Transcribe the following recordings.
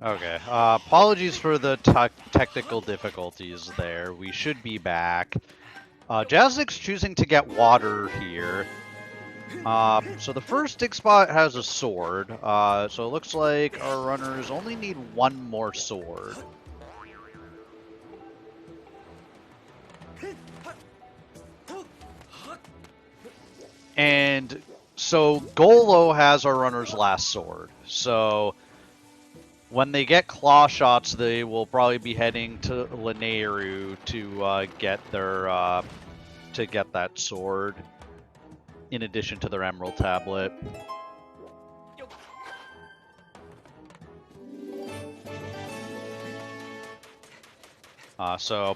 Okay, apologies for the technical difficulties there. We should be back. Jasnix choosing to get water here. So the first dig spot has a sword, so it looks like our runners only need one more sword. And so Golo has our runner's last sword, so when they get claw shots, they will probably be heading to Lanayru to get their to get that sword, in addition to their emerald tablet. So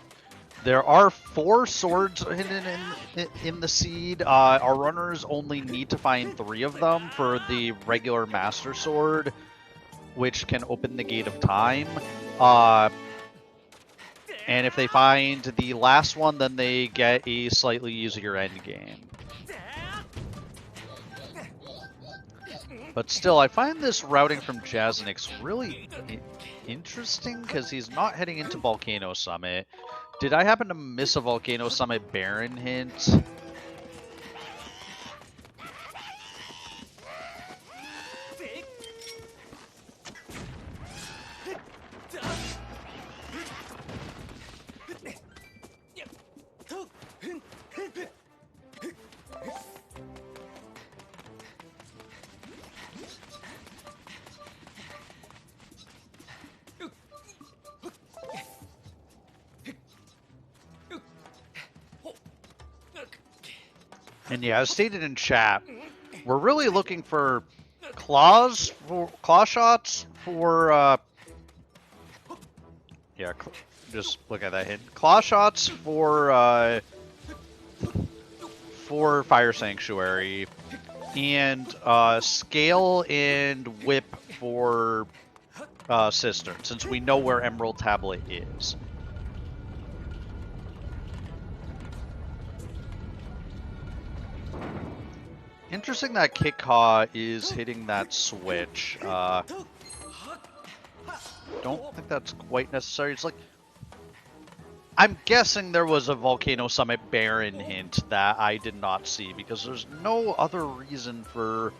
there are 4 swords hidden in the seed. Our runners only need to find 3 of them for the regular master sword, which can open the gate of time. And if they find the last one, then they get a slightly easier endgame. But still, I find this routing from Jasnix really interesting, because he's not heading into Volcano Summit. Did I happen to miss a Volcano Summit Baron hint? And yeah, as stated in chat, we're really looking for claw shots for yeah, just look at that hint. Claw shots for Fire Sanctuary, and scale and whip for Cistern, since we know where Emerald Tablet is. Interesting that Kitcot is hitting that switch. Don't think that's quite necessary. It's like, I'm guessing there was a Volcano Summit Baron hint that I did not see, because there's no other reason for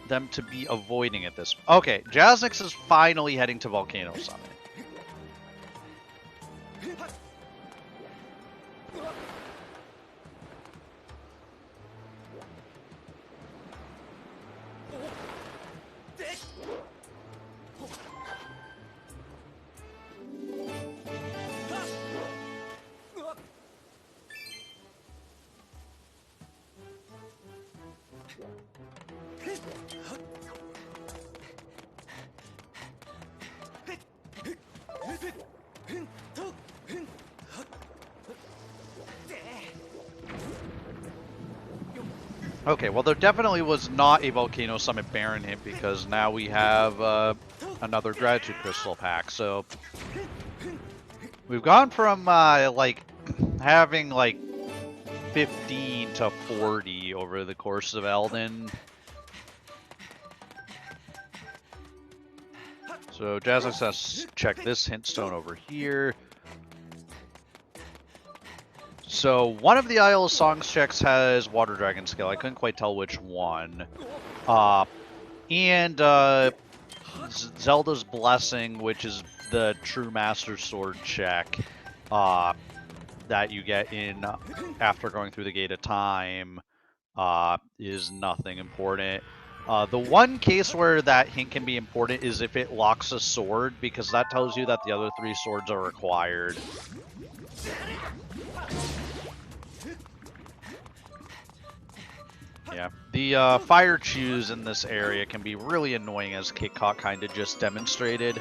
them to be avoiding it this. Okay, Jasnix is finally heading to Volcano Summit. Okay, well, there definitely was not a Volcano Summit Baron hint, because now we have another Gratitude Crystal pack. So we've gone from like having like 15 to 40 over the course of Elden. So Jasnix has to check this hint stone over here. So one of the Isle of Songs checks has Water Dragon Scale. I couldn't quite tell which one. And Zelda's Blessing, which is the True Master Sword check that you get in after going through the Gate of Time, is nothing important. The one case where that hint can be important is if it locks a sword, because that tells you that the other 3 swords are required. Yeah, the fire chews in this area can be really annoying, as Kitcot kind of just demonstrated.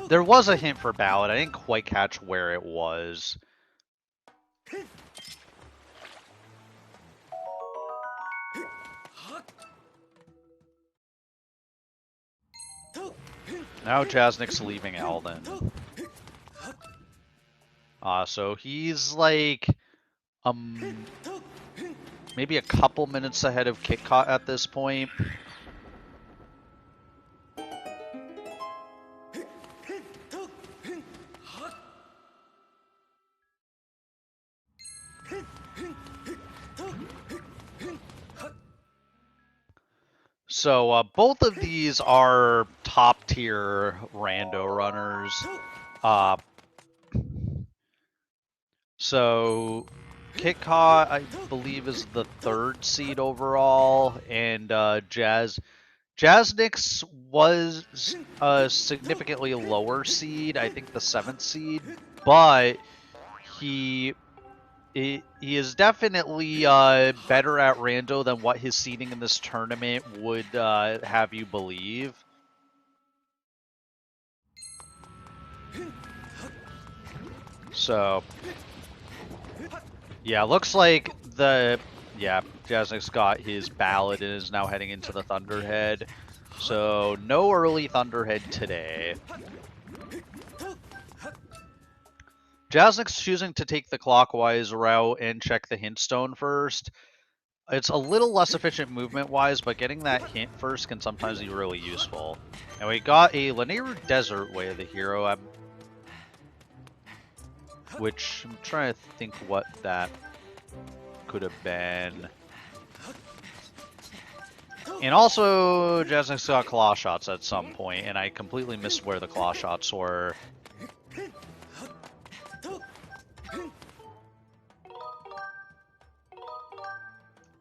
There was a hint for Ballad. I didn't quite catch where it was. Now Jasnix leaving Alden. So he's like, maybe a couple minutes ahead of Kitcot at this point. So both of these are top tier rando runners. So Kitcot, I believe, is the 3rd seed overall, and Jasnix was a significantly lower seed, I think the 7th seed, but he is definitely better at rando than what his seeding in this tournament would have you believe. So, yeah, looks like Jasnix got his Ballad and is now heading into the Thunderhead. So, no early Thunderhead today. Jasnix choosing to take the clockwise route and check the hint stone first. It's a little less efficient movement-wise, but getting that hint first can sometimes be really useful. And we got a Lanayru Desert Way of the hero, which I'm trying to think what that could have been. And also, Jasnix got claw shots at some point, and I completely missed where the claw shots were.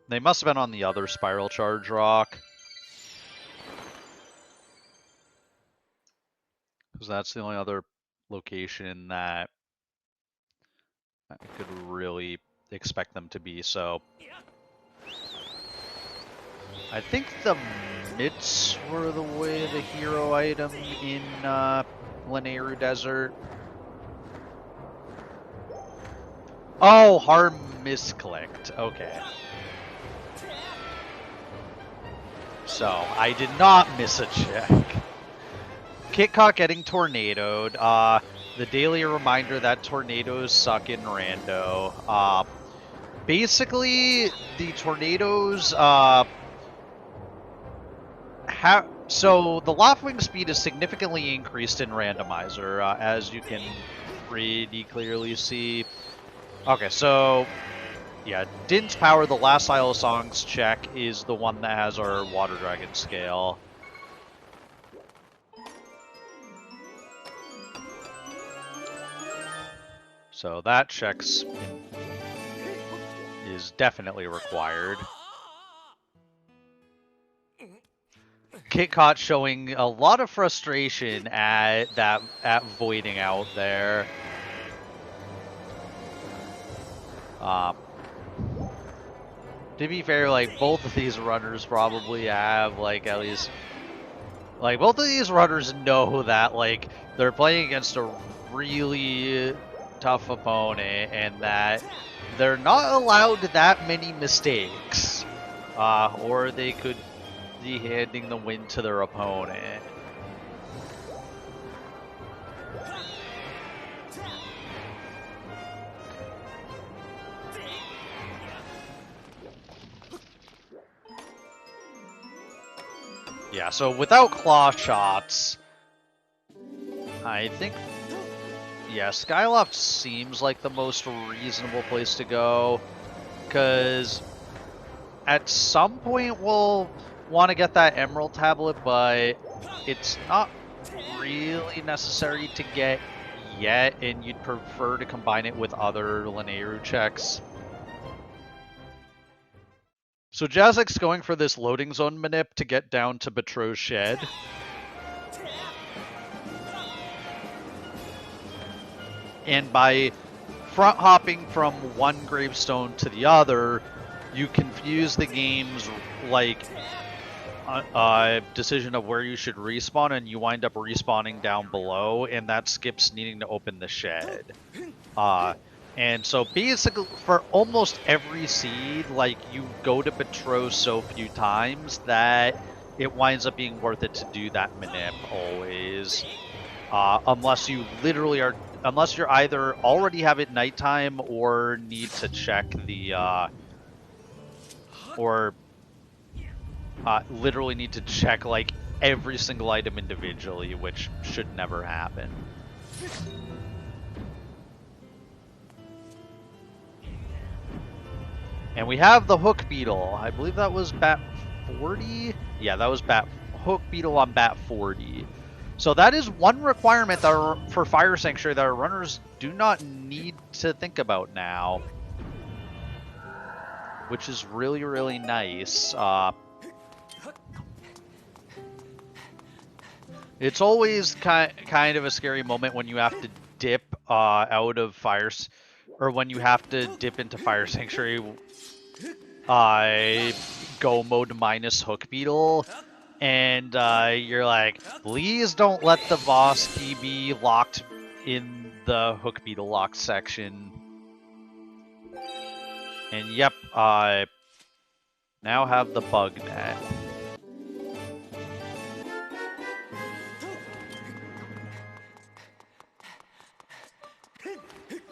They must have been on the other Spiral Charge rock. Because that's the only other location that I could really expect them to be, so... I think the mitts were the way of the hero item in Lanayru Desert. Oh, harm misclicked. Okay. So, I did not miss a check. Kitcot getting tornadoed. The daily reminder that tornadoes suck in rando. Basically, the tornadoes, so the Loftwing speed is significantly increased in Randomizer, as you can pretty clearly see. Okay, so yeah, Din's Power, the last Isle of Songs check, is the one that has our Water Dragon scale. So that checks is definitely required. Kitcot showing a lot of frustration at voiding out there. To be fair, like, both of these runners probably have, like, at least... Like, both of these runners know that, like, they're playing against a really tough opponent and that they're not allowed that many mistakes. Or they could be handing the win to their opponent. Yeah, so without claw shots, I think, yeah, Skyloft seems like the most reasonable place to go, because at some point we'll want to get that Emerald Tablet, but it's not really necessary to get yet, and you'd prefer to combine it with other Lanayru checks. So Jasnix going for this loading zone manip to get down to Betrothed Shed. And by front hopping from one gravestone to the other, you confuse the game's like decision of where you should respawn, and you wind up respawning down below, and that skips needing to open the shed. And so basically for almost every seed, like, you go to Betrow so few times that it winds up being worth it to do that manip always. Unless you literally are, unless you're either already have it nighttime or need to check the, literally need to check, like, every single item individually, which should never happen. And we have the Hook Beetle. I believe that was bat 40? Yeah, that was Hook Beetle on bat 40. So that is one requirement that for Fire Sanctuary that our runners do not need to think about now, which is really, really nice. It's always kind of a scary moment when you have to dip out of fires, or when you have to dip into Fire Sanctuary, go mode minus Hook Beetle, and you're like, please don't let the boss key be locked in the Hook Beetle locked section. And yep, now have the bug net.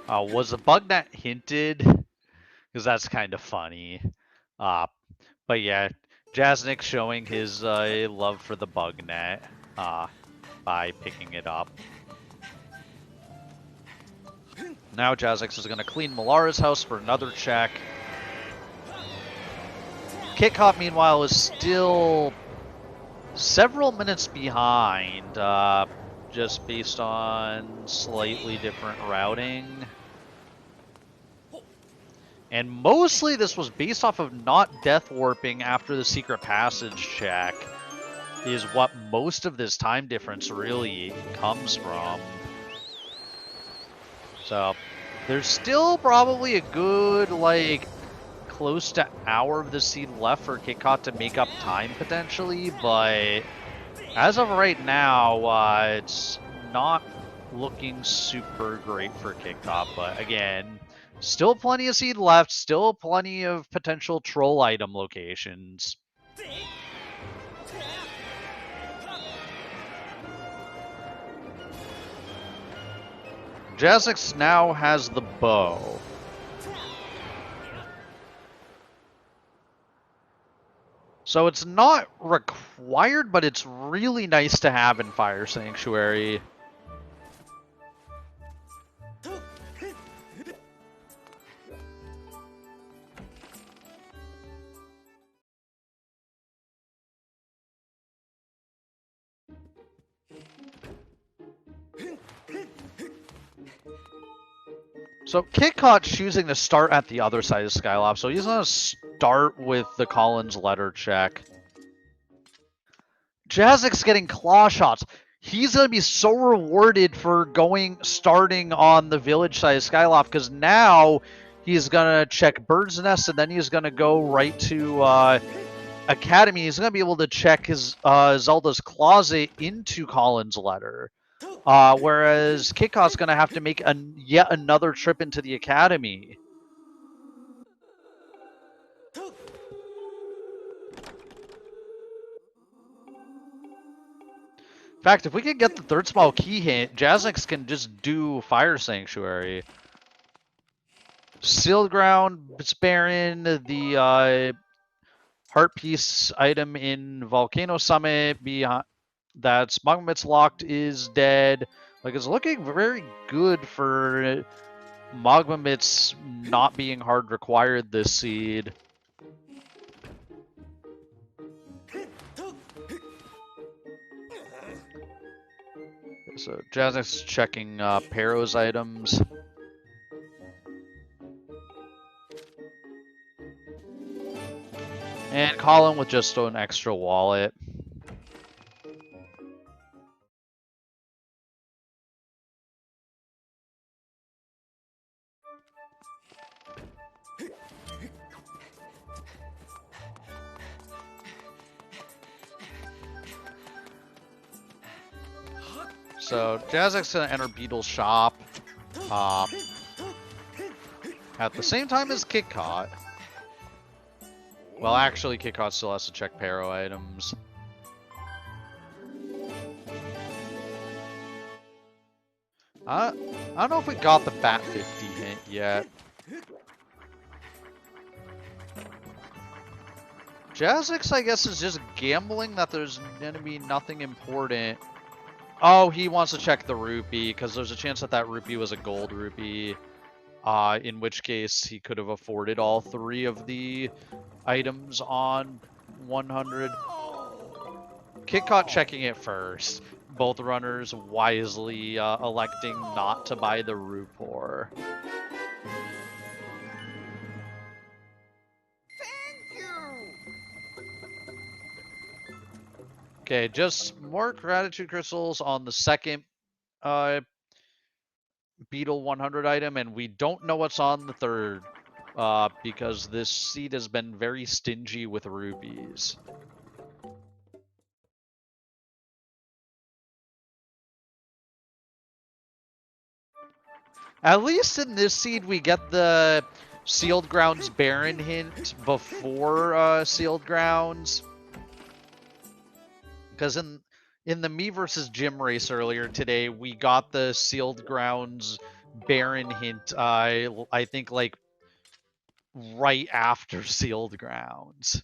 Was the bug net hinted? Because that's kind of funny. But yeah, Jasnix showing his love for the bug net by picking it up. Now Jasnix is going to clean Malara's house for another check. Kitcot, meanwhile, is still several minutes behind, just based on slightly different routing. And mostly this was based off of not death warping after the secret passage check, is what most of this time difference really comes from. So there's still probably a good, like, close to hour of the seed left for Kitcot to make up time potentially, but as of right now, it's not looking super great for Kitcot. But again, still plenty of seed left, still plenty of potential troll item locations. Jasnix now has the bow. So it's not required, but it's really nice to have in Fire Sanctuary. So Kitcot's choosing to start at the other side of SkyLive, so he's going to start with the Collins letter check. Jasnix getting claw shots. He's going to be so rewarded for starting on the village side of SkyLive, because now he's going to check Bird's Nest, and then he's going to go right to Academy. He's going to be able to check his Zelda's Closet into Collins letter. Whereas Kitcot's going to have to make yet another trip into the Academy. In fact, if we can get the third small key hint, Jasnix can just do Fire Sanctuary. Sealed Ground, it's barren. The Heart Piece item in Volcano Summit beyond that's Magmamit's locked is dead. Like, it's looking very good for Magmamit's not being hard required this seed. So Jasnix checking Pero's items. And Colin with just an extra wallet. So Jasnix gonna enter Beetle's shop. At the same time as Kitcot. Well, actually, Kitcot still has to check Paro items. I don't know if we got the Bat 50 hint yet. Jasnix, I guess, is just gambling that there's going to be nothing important. Oh, he wants to check the rupee, because there's a chance that that rupee was a gold rupee. In which case, he could have afforded all 3 of the items on 100. Kitcot checking it first. Both runners wisely electing not to buy the Rupor. Okay, just more gratitude crystals on the second Beetle 100 item, and we don't know what's on the third because this seed has been very stingy with rupees. At least in this seed, we get the Sealed Grounds Baron hint before Sealed Grounds. Because in the me versus Jim race earlier today, we got the Sealed Grounds Baron hint, I think, like, right after Sealed Grounds.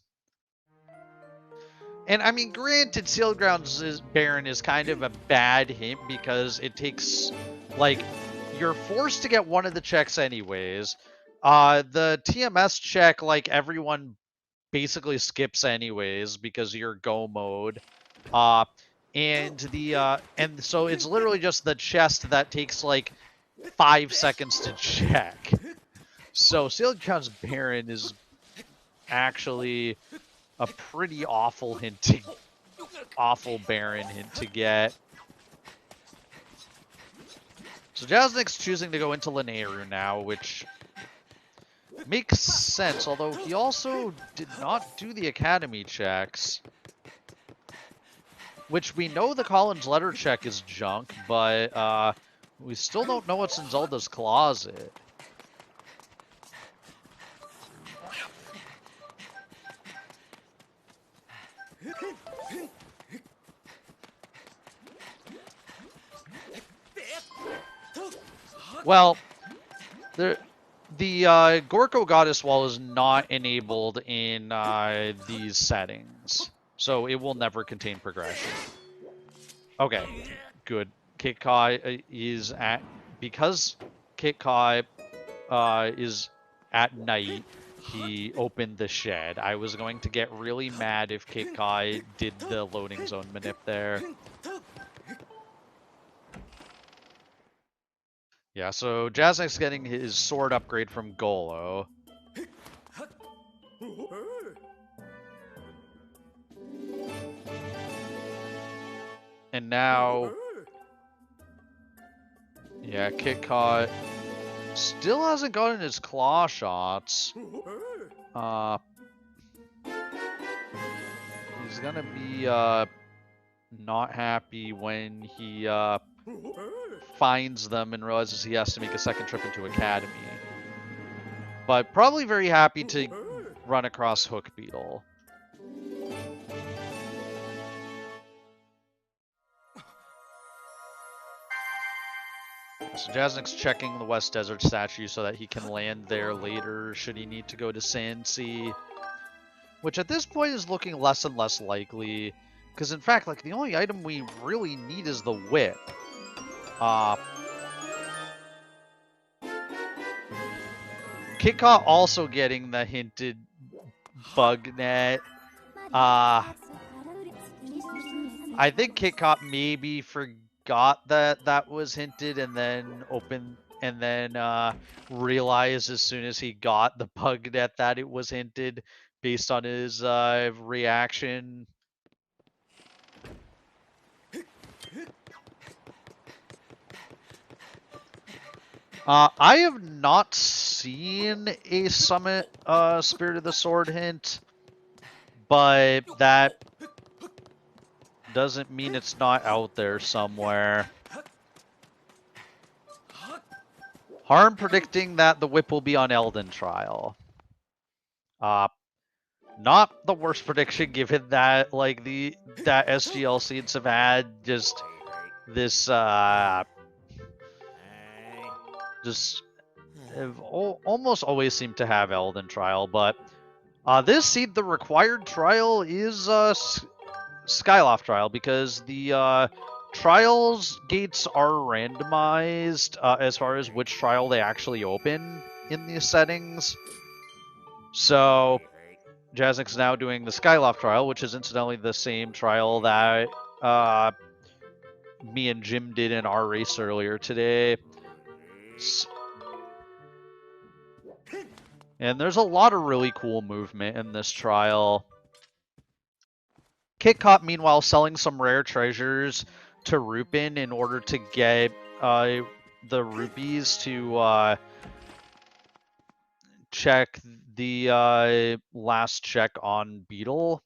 And, I mean, granted, Sealed Grounds Baron is kind of a bad hint because it takes, like... You're forced to get one of the checks anyways. The TMS check, like, everyone basically skips anyways because you're go mode. And so it's literally just the chest that takes, like, 5 seconds to check. So Sealed Grounds Baron is actually a pretty awful hint awful Baron hint to get. So Jasnix choosing to go into Linearu now, which makes sense, although he also did not do the Academy checks. Which we know the Collins letter check is junk, but we still don't know what's in Zelda's closet. Well, the Gorko Goddess Wall is not enabled in these settings, so it will never contain progression. Okay, good. Kitcot is at... Because Kitcot is at night, he opened the shed. I was going to get really mad if Kitcot did the loading zone manip there. Yeah, so Jasnix getting his sword upgrade from Golo. And now... Yeah, Kitcot still hasn't gotten his claw shots. He's gonna be not happy when he finds them and realizes he has to make a second trip into Academy. But probably very happy to run across Hook Beetle. So Jasnix checking the West Desert statue so that he can land there later should he need to go to Sandsea. Which at this point is looking less and less likely. Because in fact, like, the only item we really need is the whip. Kitcot also getting the hinted bug net. I think Kitcot maybe forgot that was hinted and then realized as soon as he got the bug net that it was hinted based on his reaction. I have not seen a Summit Spirit of the Sword hint, but that doesn't mean it's not out there somewhere. Harm predicting that the whip will be on Elden Trial. Not the worst prediction given that like that SGL seeds have had just this just have almost always seem to have Elden Trial, but this seed, the required trial is Skyloft Trial, because the trials gates are randomized as far as which trial they actually open in these settings. So Jasnix is now doing the Skyloft Trial, which is incidentally the same trial that me and Jim did in our race earlier today. And there's a lot of really cool movement in this trial. Kitcot, meanwhile, selling some rare treasures to Rupin in order to get the rupees to check the last check on Beetle.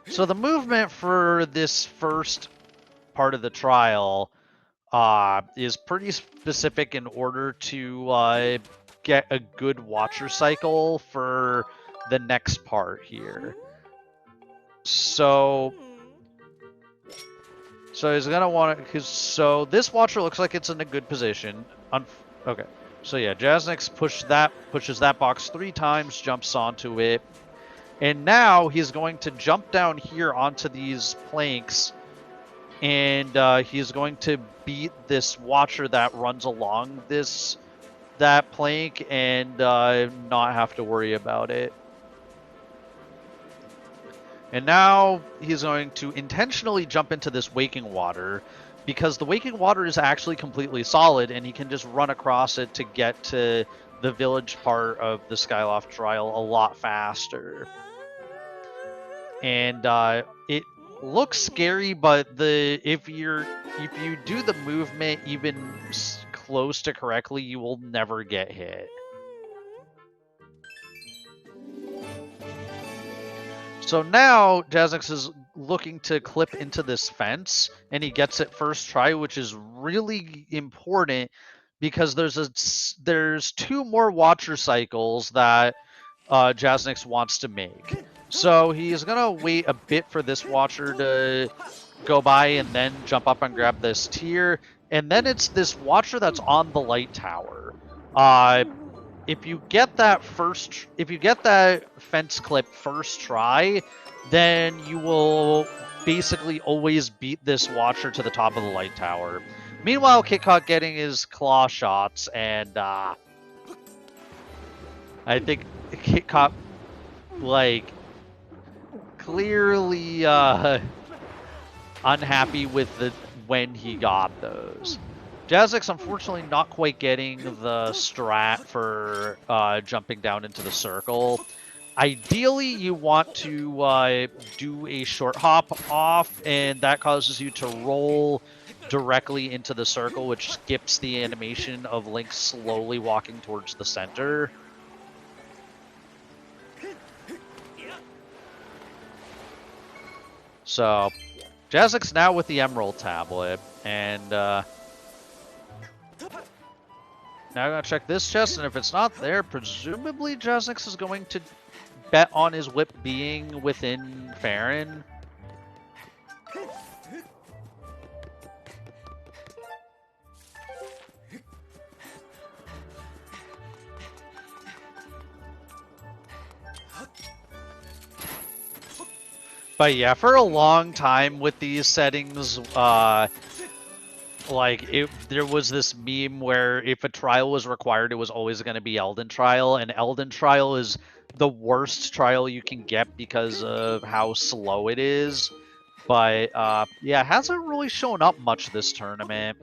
So the movement for this first part of the trial is pretty specific in order to get a good watcher cycle for the next part here. So he's gonna want to, so this watcher looks like it's in a good position. Okay, so yeah, Jasnix pushes that box 3 times, jumps onto it, and now he's going to jump down here onto these planks, and he's going to beat this watcher that runs along that plank and not have to worry about it. And now he's going to intentionally jump into this waking water, because the waking water is actually completely solid, and he can just run across it to get to the village part of the Skyloft Trial a lot faster. And it looks scary, but if you do the movement even close to correctly, you will never get hit. So now Jasnix is looking to clip into this fence, and he gets it first try, which is really important because there's 2 more watcher cycles that Jasnix wants to make. So he's gonna wait a bit for this watcher to go by and then jump up and grab this tier, and then it's this watcher that's on the light tower. If you get that fence clip first try, then you will basically always beat this watcher to the top of the light tower. Meanwhile, Kitcot getting his claw shots, and I think Kitcot, like, clearly unhappy with when he got those. Jasnix, unfortunately, not quite getting the strat for jumping down into the circle. Ideally, you want to do a short hop off, and that causes you to roll directly into the circle, which skips the animation of Link slowly walking towards the center. So, Jasnix now with the Emerald Tablet, and now I'm going to check this chest, and if it's not there, presumably Jasnix is going to bet on his whip being within Farron. But yeah, for a long time with these settings, there was this meme where if a trial was required, it was always going to be Elden Trial, and Elden Trial is the worst trial you can get because of how slow it is. But yeah, it hasn't really shown up much this tournament,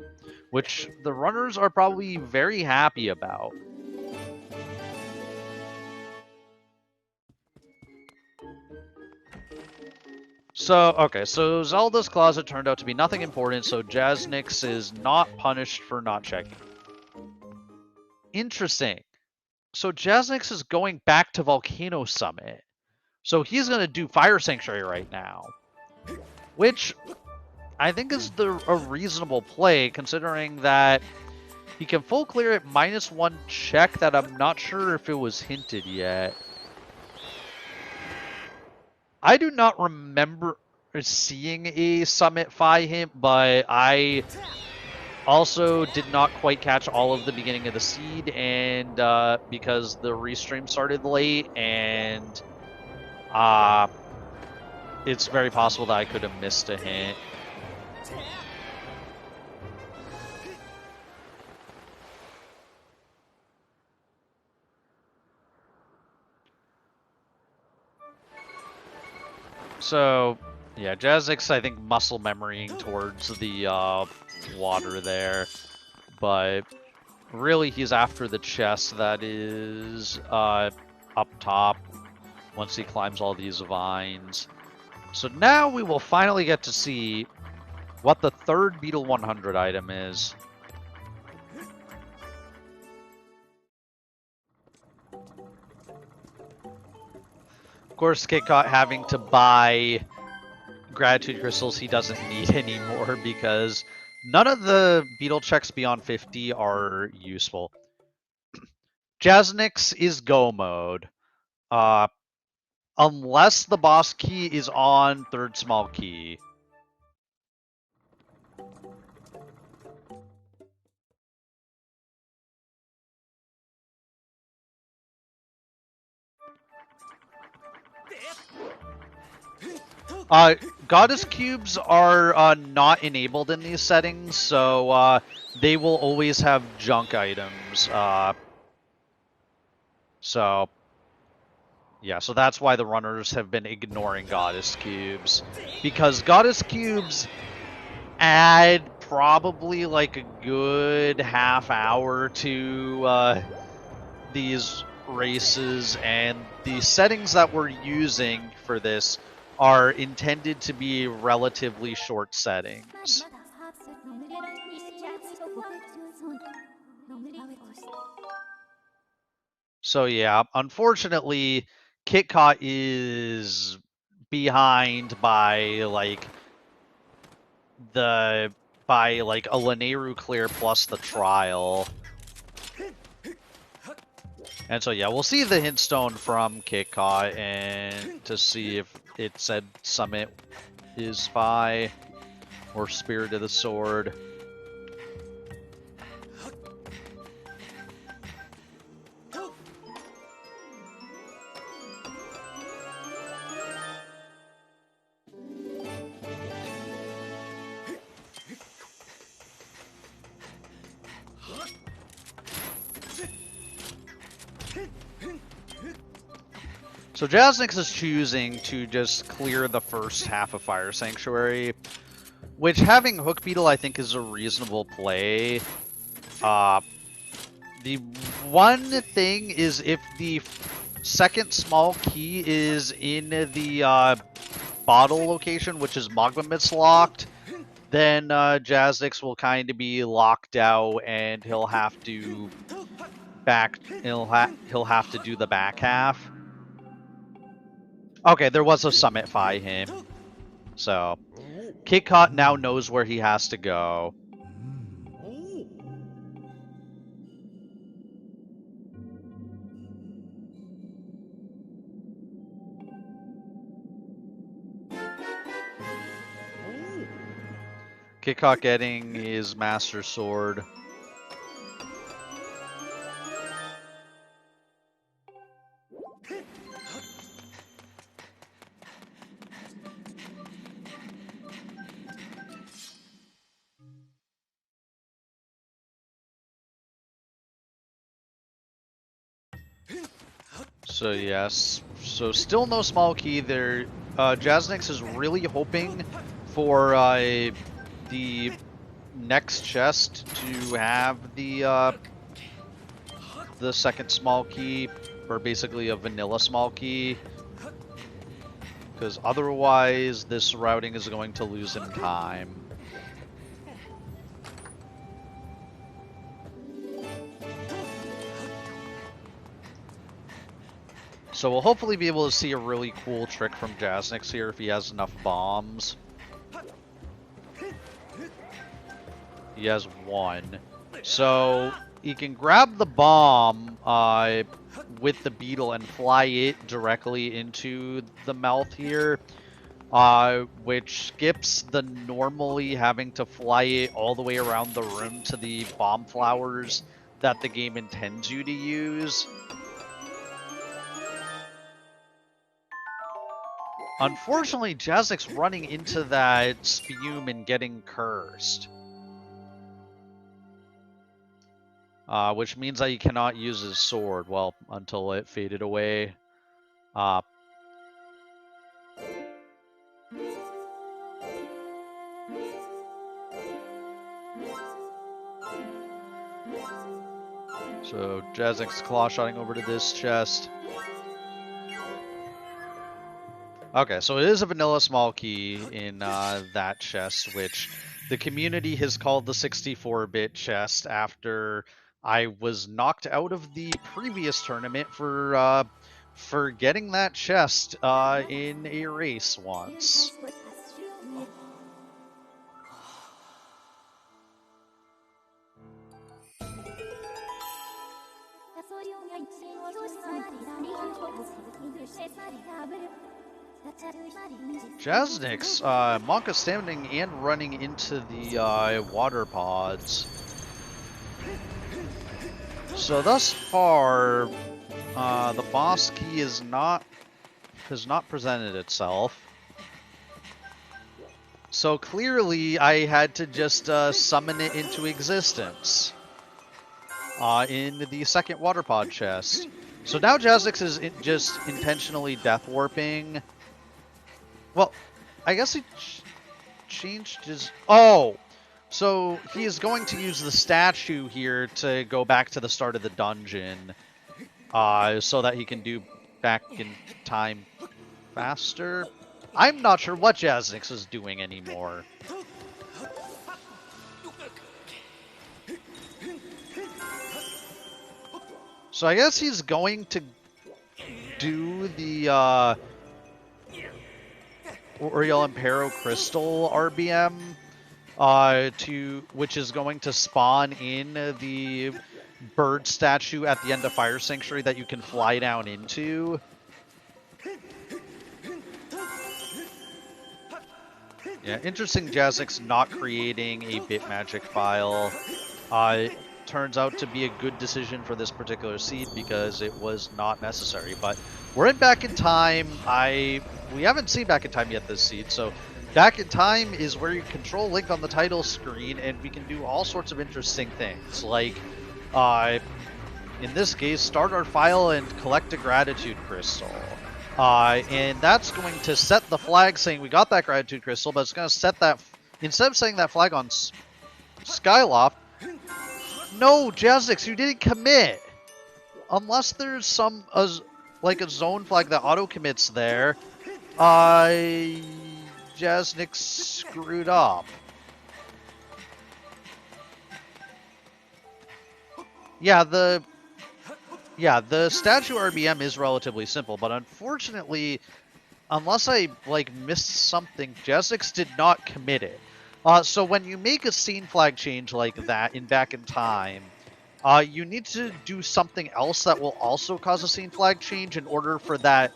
which the runners are probably very happy about. So, okay, so Zelda's Closet turned out to be nothing important, so Jasnix is not punished for not checking. Interesting. So Jasnix is going back to Volcano Summit. So he's going to do Fire Sanctuary right now. Which, I think is a reasonable play, considering that he can full clear at -1 check that I'm not sure if it was hinted yet. I do not remember seeing a Summit Phi hint, but I also did not quite catch all of the beginning of the seed, and because the restream started late, and it's very possible that I could have missed a hint. So, yeah, Jasnix, I think, muscle memorying towards the water there, but really he's after the chest that is up top once he climbs all these vines. So now we will finally get to see what the third Beetle 100 item is. Of course, Kitcot having to buy gratitude crystals he doesn't need anymore because none of the beetle checks beyond 50 are useful. Jasnix is go mode. Unless the boss key is on third small key. Goddess cubes are not enabled in these settings, so they will always have junk items. So that's why the runners have been ignoring Goddess cubes, because Goddess cubes add probably like a good half hour to these races, and the settings that we're using for this are intended to be relatively short settings. So yeah, unfortunately, Kitcot is behind by like a Laneru clear plus the trial. And so yeah, we'll see the hint stone from Kitcot and to see if it said Summit is Phi or Spirit of the Sword. So Jasnix is choosing to just clear the first half of Fire Sanctuary, which having Hook Beetle I think is a reasonable play. The one thing is if the second small key is in the bottle location, which is Magma Mist locked, then Jasnix will kind of be locked out, and he'll have to he'll have to do the back half. Okay, there was a Summit Phi him. So, Kitcot now knows where he has to go. Kitcot getting his Master Sword. So yes, so still no small key there. Jasnix is really hoping for the next chest to have the second small key, or basically a vanilla small key, because otherwise this routing is going to lose in time. So we'll hopefully be able to see a really cool trick from Jasnix here if he has enough bombs. He has 1. So he can grab the bomb with the beetle and fly it directly into the mouth here, which skips the normally having to fly it all the way around the room to the bomb flowers that the game intends you to use. Unfortunately, Jasnix running into that spume and getting cursed. Which means that he cannot use his sword, well, until it faded away. So Jasnix claw-shotting over to this chest. Okay, so it is a vanilla small key in that chest, which the community has called the 64-bit chest after I was knocked out of the previous tournament for getting that chest in a race once. Jasnix, Monka standing and running into the water pods. So thus far, the boss key has not presented itself. So clearly, I had to just summon it into existence in the second water pod chest. So now Jasnix is just intentionally death warping. Well, I guess he changed his... Oh! So he is going to use the statue here to go back to the start of the dungeon. So that he can do back in time faster. I'm not sure what Jasnix is doing anymore. So I guess he's going to do the Oriel Impero Crystal RBM, which is going to spawn in the bird statue at the end of Fire Sanctuary that you can fly down into. Yeah, interesting Jasnix not creating a Bitmagic file. It turns out to be a good decision for this particular seed because it was not necessary. But we're in Back in Time. We haven't seen Back in Time yet this seed, so Back in Time is where you control Link on the title screen, and we can do all sorts of interesting things, like, in this case, start our file and collect a gratitude crystal. And that's going to set the flag saying we got that gratitude crystal, but it's going to set that, instead of setting that flag on Skyloft, no, Jasnix, you didn't commit. Unless there's some, like a zone flag that auto-commits there, Jasnix screwed up. Yeah, the statue RBM is relatively simple, but unfortunately, unless I, like, missed something, Jasnix did not commit it. So when you make a scene flag change like that in Back in Time, you need to do something else that will also cause a scene flag change in order for that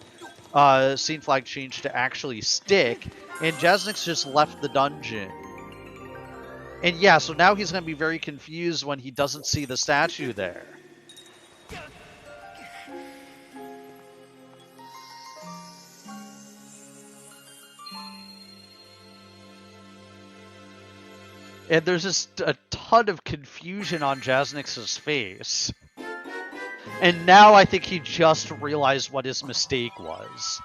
scene flag change to actually stick, and Jasnix just left the dungeon. And yeah, so now he's going to be very confused when he doesn't see the statue there. And there's just a ton of confusion on Jasnix's face. And now I think he just realized what his mistake was.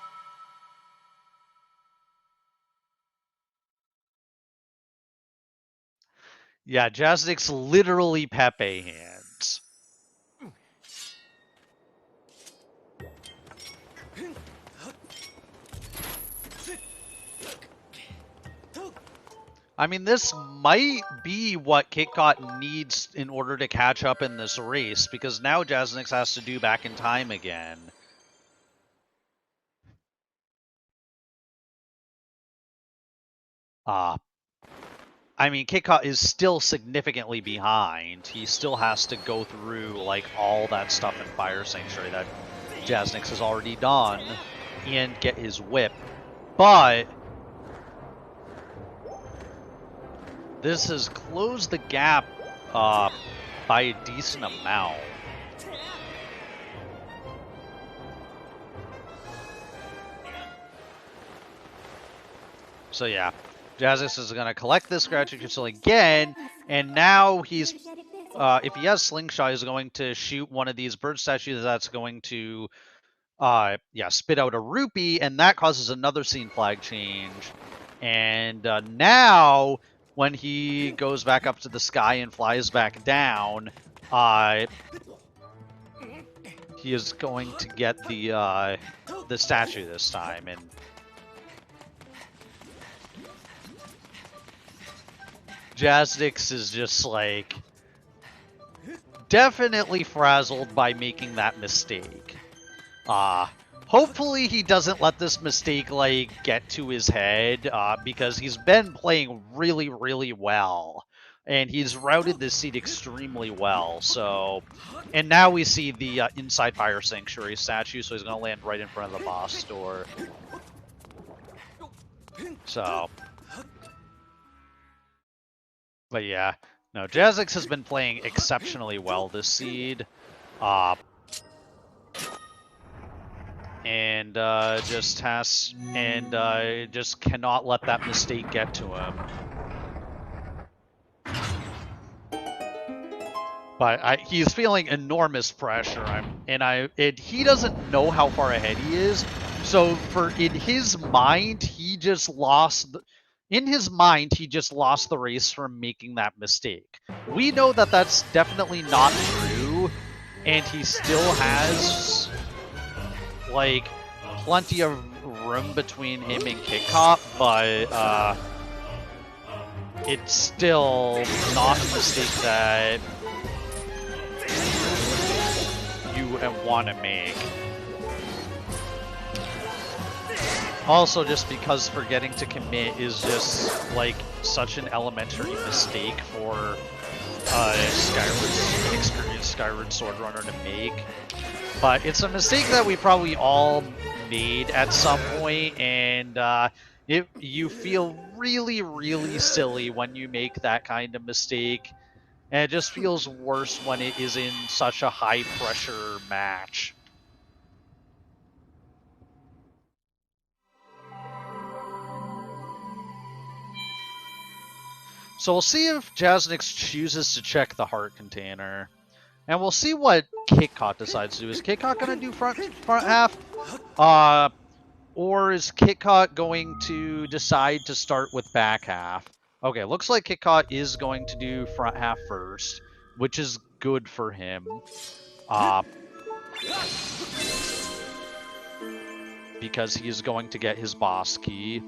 Yeah, Jasnix literally Pepe hands. I mean, this might be what Kitcot needs in order to catch up in this race, because now Jasnix has to do Back in Time again. I mean, Kitcot is still significantly behind. He still has to go through, like, all that stuff in Fire Sanctuary that Jasnix has already done and get his whip. But this has closed the gap by a decent amount. So yeah, Jasnix is going to collect this scratch crystal again, and now he's, if he has Slingshot, he's going to shoot one of these bird statues that's going to, spit out a rupee, and that causes another scene flag change. And now, when he goes back up to the sky and flies back down, he is going to get the statue this time, and Jasnix is just like definitely frazzled by making that mistake. Hopefully he doesn't let this mistake like get to his head, because he's been playing really, really well. And he's routed this seed extremely well. So, and now we see the inside Fire Sanctuary statue, so he's going to land right in front of the boss door. So, but yeah, no, Jasnix has been playing exceptionally well this seed. And just cannot let that mistake get to him. But he's feeling enormous pressure, he doesn't know how far ahead he is. So in his mind, he just lost the race from making that mistake. We know that that's definitely not true, and he still has like plenty of room between him and Kitcot, but it's still not a mistake that you want to make. Also, just because forgetting to commit is just like such an elementary mistake for an experienced Skyward Swordrunner to make. But it's a mistake that we probably all made at some point, and you feel really, really silly when you make that kind of mistake. And it just feels worse when it is in such a high-pressure match. So we'll see if Jasnix chooses to check the heart container. And we'll see what Kitcot decides to do. Is Kitcot going to do front half? Or is Kitcot going to decide to start with back half? Okay, looks like Kitcot is going to do front half first, which is good for him. Because he is going to get his boss key.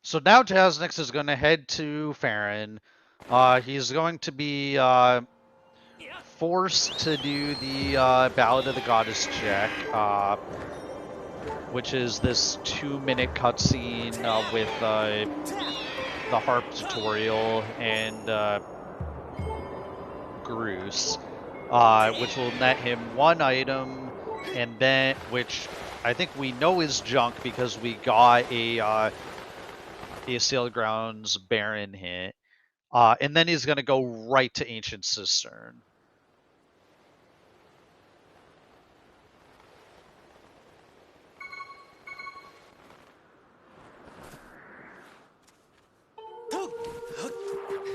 So now Jasnix is going to head to Farron. He's going to be forced to do the Ballad of the Goddess check, which is this 2-minute cutscene with the harp tutorial and Groose, which will net him 1 item, and then, which I think we know is junk because we got a Sealed Grounds Baron hit, and then he's going to go right to Ancient Cistern.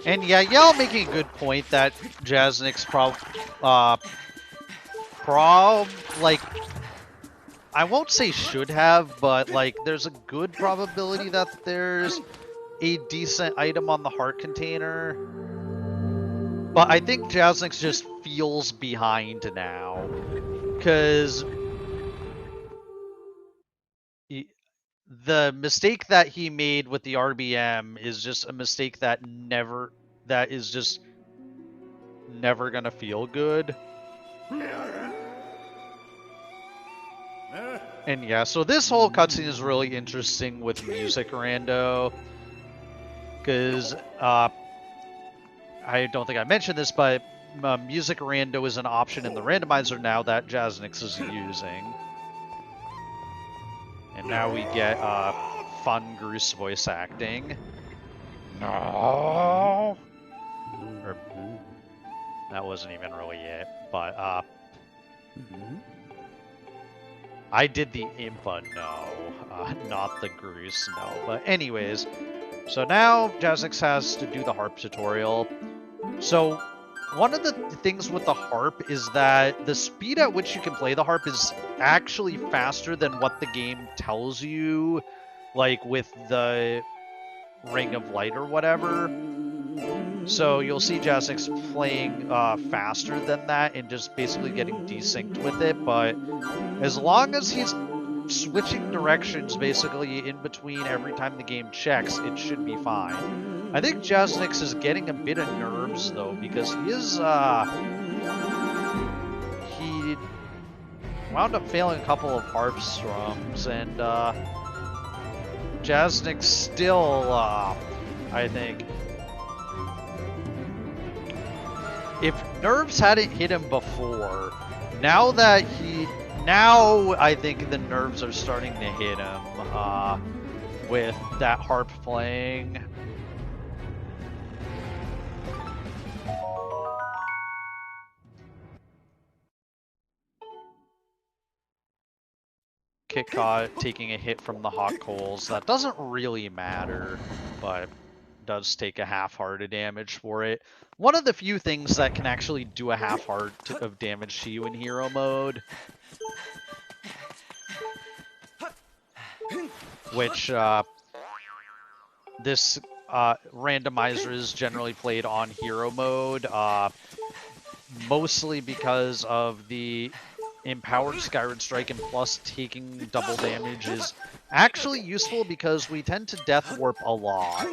And yeah, y'all making a good point that Jasnix like, I won't say should have, but like there's a good probability that there's a decent item on the heart container. But I think Jasnix just feels behind now. Because the mistake that he made with the RBM is just a mistake that is just never gonna feel good. And yeah, so this whole cutscene is really interesting with music rando. Because, I don't think I mentioned this, but music rando is an option in the randomizer now that Jasnix is using. And now we get fun Groose voice acting. No. Or, that wasn't even really it, but I did the Impa no, not the Groose no. But anyways, so now Jasnix has to do the harp tutorial. So one of the things with the harp is that the speed at which you can play the harp is actually faster than what the game tells you, like with the Ring of Light or whatever. So you'll see Jasnix playing faster than that and just basically getting desynced with it, but as long as he's switching directions basically in between every time the game checks, it should be fine. I think Jasnix is getting a bit of nerves though, because he is he wound up failing a couple of harp strums, and Jasnix still I think if nerves hadn't hit him before, now I think the nerves are starting to hit him with that harp playing. Kitcot taking a hit from the hot coals. That doesn't really matter, but does take a half heart of damage for it. One of the few things that can actually do a half heart of damage to you in hero mode. Which this randomizer is generally played on hero mode, mostly because of the empowered Skyward Strike, and plus taking double damage is actually useful because we tend to death warp a lot,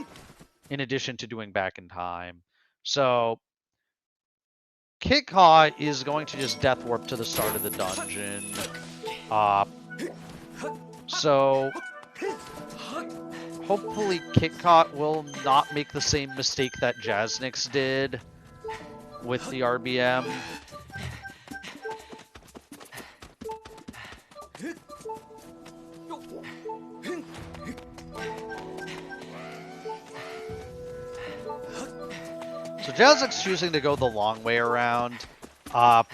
in addition to doing back in time. So Kitcot is going to just death warp to the start of the dungeon. So hopefully Kitcot will not make the same mistake that Jasnix did with the RBM. So Jasnix choosing to go the long way around. I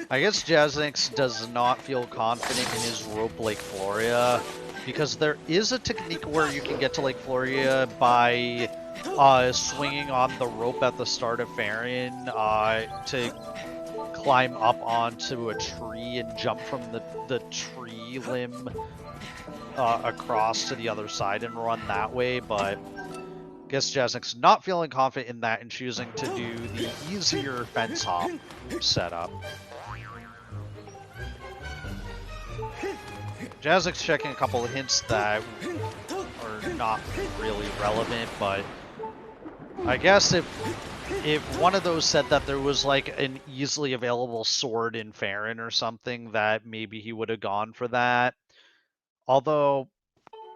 guess Jasnix does not feel confident in his rope Lake Floria, because there is a technique where you can get to Lake Floria by swinging on the rope at the start of Farron to climb up onto a tree and jump from the tree limb across to the other side and run that way, but I guess Jasnix not feeling confident in that and choosing to do the easier fence hop setup. Jasnix checking a couple of hints that are not really relevant, but I guess if one of those said that there was like an easily available sword in Farron or something, that maybe he would have gone for that. Although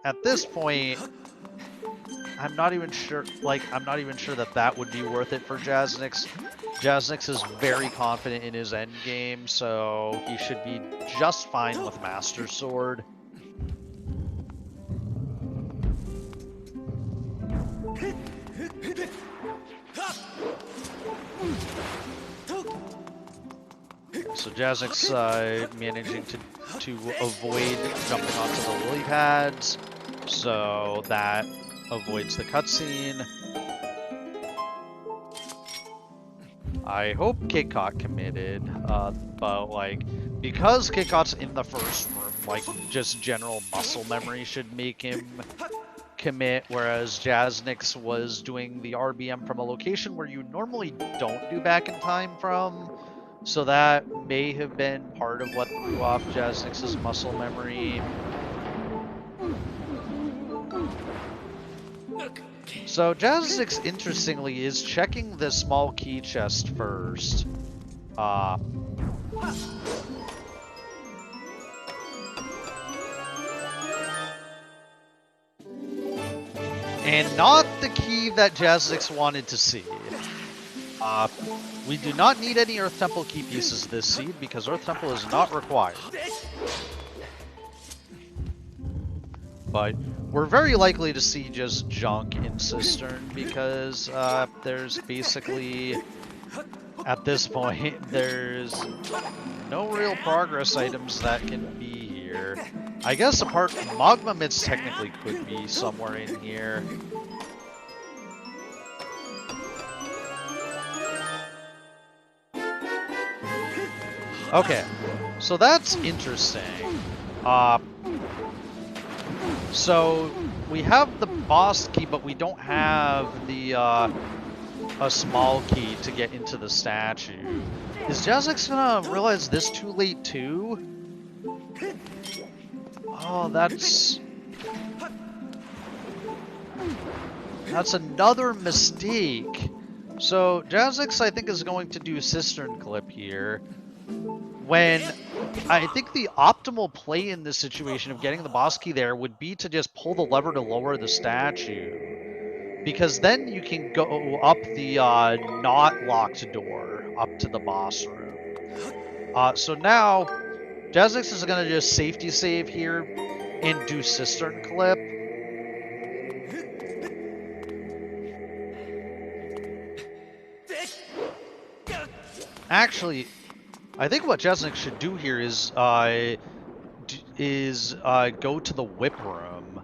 at this point, I'm not even sure that would be worth it for Jasnix. Jasnix is very confident in his end game, so he should be just fine with Master Sword. So Jasnix managing to avoid jumping onto the lily pads, so that avoids the cutscene. I hope Kitcot committed, but like, because Kitcot's in the first room, like, just general muscle memory should make him commit, whereas Jasnix was doing the RBM from a location where you normally don't do back in time from. So that may have been part of what threw off Jasnix's muscle memory. So Jasnix, interestingly, is checking the small key chest first. And not the key that Jasnix wanted to see. We do not need any Earth Temple key pieces this seed because Earth Temple is not required. But we're very likely to see just junk in Cistern because there's basically, at this point, there's no real progress items that can be here. I guess apart from Magma Mitts technically could be somewhere in here. Okay, so that's interesting. So we have the boss key, but we don't have the a small key to get into the statue. Is Jasnix gonna realize this too late too? Oh, that's another mistake. So Jasnix, I think, is going to do Cistern Clip here. When I think the optimal play in this situation of getting the boss key there would be to just pull the lever to lower the statue. Because then you can go up the not locked door up to the boss room. So now, Jasnix is going to just safety save here and do Cistern Clip. Actually, I think what Jasnix should do here is go to the whip room,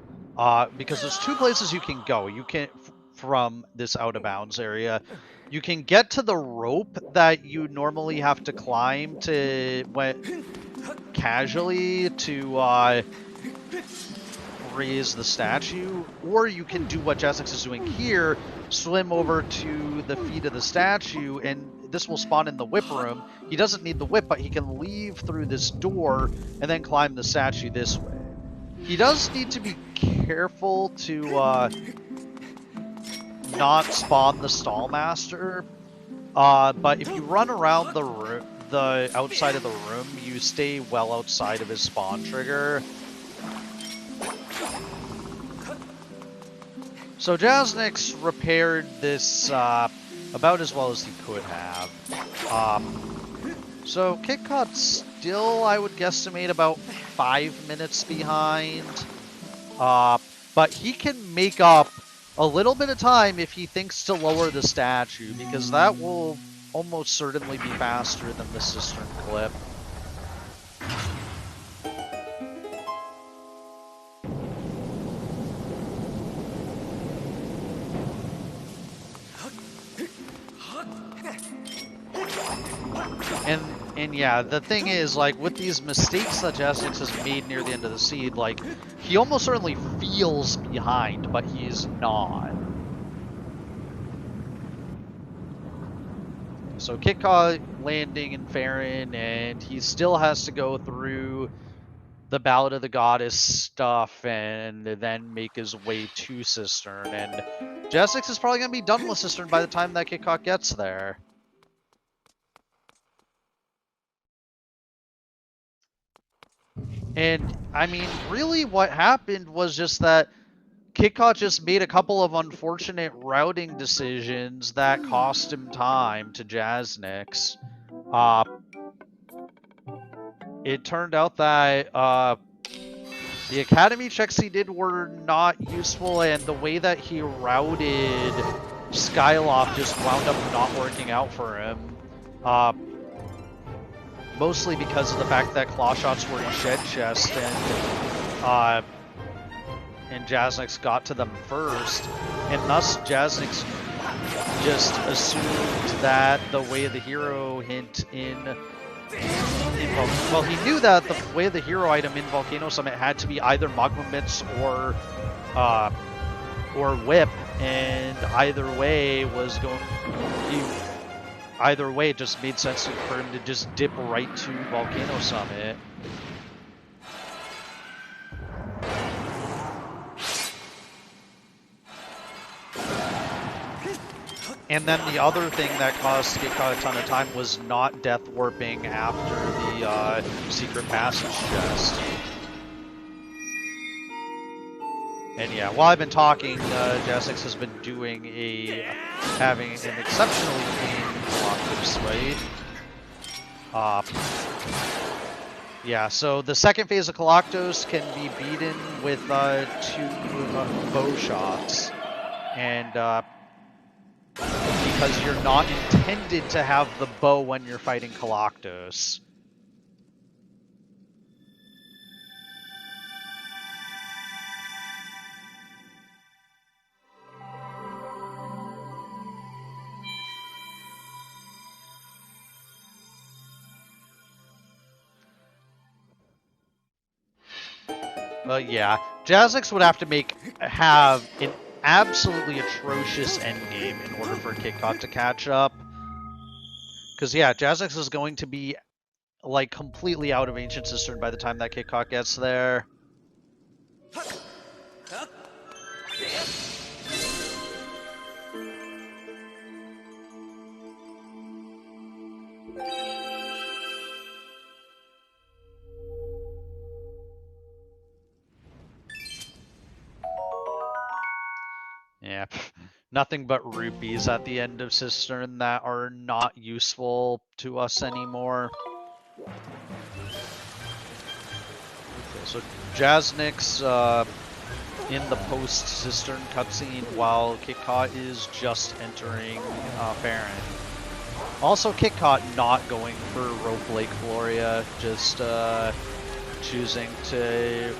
because there's two places you can go. You can, from this out of bounds area, you can get to the rope that you normally have to climb to casually to raise the statue, or you can do what Jasnix is doing here, swim over to the feet of the statue, and this will spawn in the whip room. He doesn't need the whip, but he can leave through this door and then climb the statue this way. He does need to be careful to not spawn the Stallmaster, but if you run around the outside of the room, you stay well outside of his spawn trigger. So Jasnix repaired this about as well as he could have. So Kitcot still, I would guesstimate, about 5 minutes behind. But he can make up a little bit of time if he thinks to lower the statue, because that will almost certainly be faster than the Cistern Clip. And yeah, the thing is, like, with these mistakes that Jasnix has made near the end of the seed, like, he almost certainly feels behind, but he's not. So Kitcot landing in Farron, and he still has to go through the Ballad of the Goddess stuff and then make his way to Cistern. And Jasnix is probably going to be done with Cistern by the time that Kitcot gets there. And, I mean, really what happened was just that Kitcot just made a couple of unfortunate routing decisions that cost him time to Jasnix. It turned out that the Academy checks he did were not useful, and the way that he routed Skyloft just wound up not working out for him. Mostly because of the fact that claw shots were in shed chest, and Jasnix got to them first, and thus Jasnix just assumed that the Way of the Hero hint well, he knew that the Way of the Hero item in Volcano Summit had to be either Magma Mitts or or whip, and either way it just made sense for him to just dip right to Volcano Summit. And then the other thing that caused Kitcot a ton of time was not death warping after the secret passage chest. And yeah, while I've been talking, Jasnix has been doing having an exceptionally clean Colossus fight. Yeah, so the second phase of Colossus can be beaten with 2 bow shots, and because you're not intended to have the bow when you're fighting Colossus. Yeah, Jasnix would have to have an absolutely atrocious endgame in order for Kitcot to catch up. Because yeah, Jasnix is going to be like completely out of Ancient Cistern by the time that Kitcot gets there. Yeah, nothing but rupees at the end of Cistern that are not useful to us anymore. Okay, so Jasnix in the post-Cistern cutscene while Kitcot is just entering Farron. Also, Kitcot not going for Rope Lake Floria, just choosing to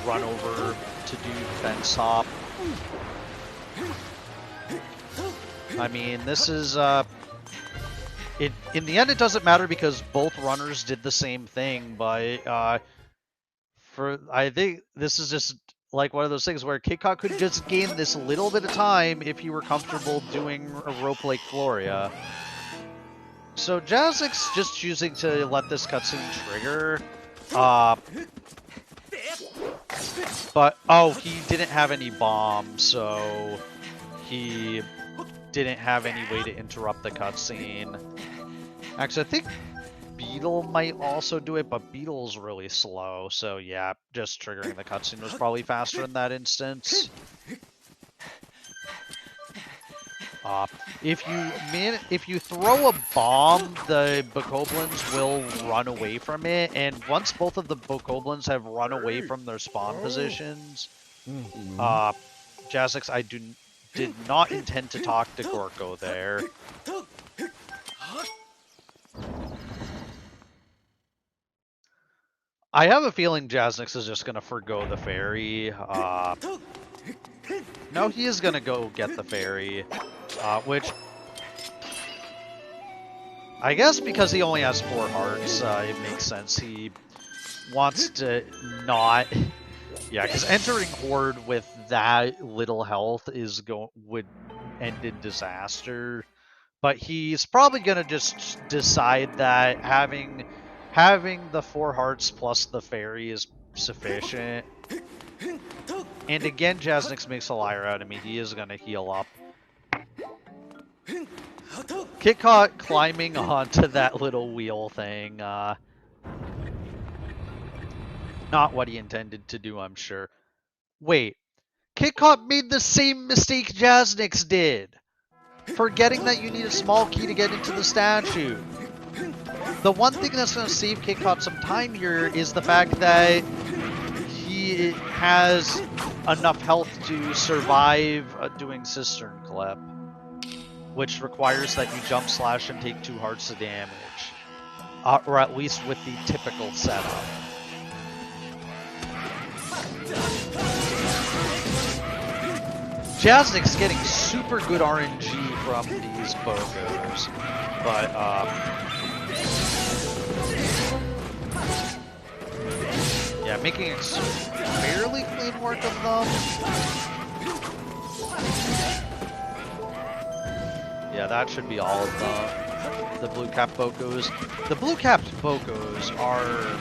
run over to do Fence Hop. I mean, this is, in the end it doesn't matter because both runners did the same thing, but, I think this is just, like, one of those things where Kitcot could just gain this little bit of time if he were comfortable doing a Rope Lake Floria. So, Jasnix just choosing to let this cutscene trigger, but, oh, he didn't have any bombs, so he didn't have any way to interrupt the cutscene. Actually, I think Beetle might also do it, but Beetle's really slow, so yeah, just triggering the cutscene was probably faster in that instance. If you throw a bomb, the Bokoblins will run away from it, and once both of the Bokoblins have run away from their spawn positions, Jasnix, I did not intend to talk to Gorko there. I have a feeling Jasnix is just going to forgo the fairy. No, he is going to go get the fairy, which I guess because he only has 4 hearts, it makes sense. He wants to not... Yeah, because entering Horde with that little health would end in disaster. But he's probably gonna just decide that having the 4 hearts plus the fairy is sufficient. And again, Jasnix makes a liar out of me. He is gonna heal up. Kitcot climbing onto that little wheel thing. Not what he intended to do, I'm sure. Wait, Kitcot made the same mistake Jasnix did, forgetting that you need a small key to get into the statue. The one thing that's going to save Kitcot some time here is the fact that he has enough health to survive doing Cistern Clip, which requires that you jump slash and take 2 hearts of damage, or at least with the typical setup. Jasnix getting super good RNG from these Bogos, but yeah, making fairly clean work of them. Yeah, that should be all of the blue-capped Bokos. The blue-capped Bokos are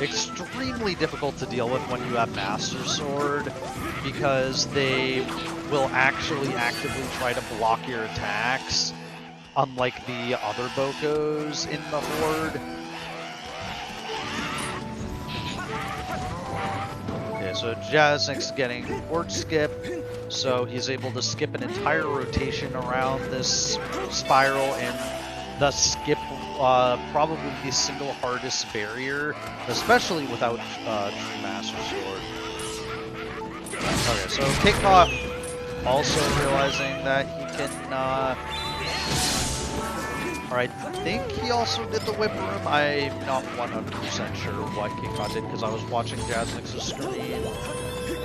extremely difficult to deal with when you have Master Sword, because they will actually actively try to block your attacks, unlike the other Bokos in the Horde. Okay, so Jasnix getting Horde Skip, so he's able to skip an entire rotation around this spiral and thus skip probably the single hardest barrier, especially without True Master Sword. Okay, so Kitcot also realizing that he can, or I think he also did the whip room. I'm not 100% sure what Kitcot did because I was watching Jasnix's screen.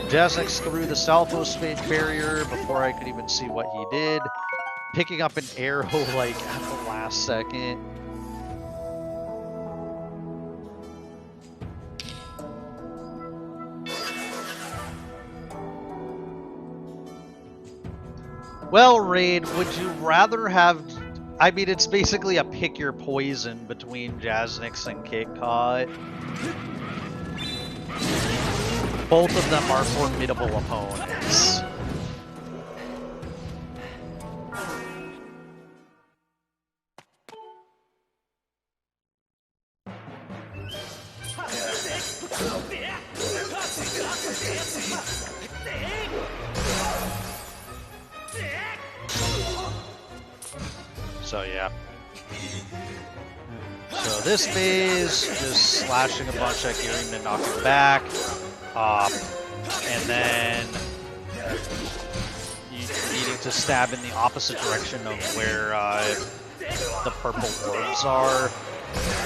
Jasnix threw the Salvo Spade barrier before I could even see what he did, picking up an arrow like at the last second. Well, Raid, would you rather have... I mean, it's basically a pick your poison between Jasnix and Kitcot. Both of them are formidable opponents. So yeah. So this phase, just slashing a bunch at Gearing to knock him back. And then needing to stab in the opposite direction of where the purple orbs are.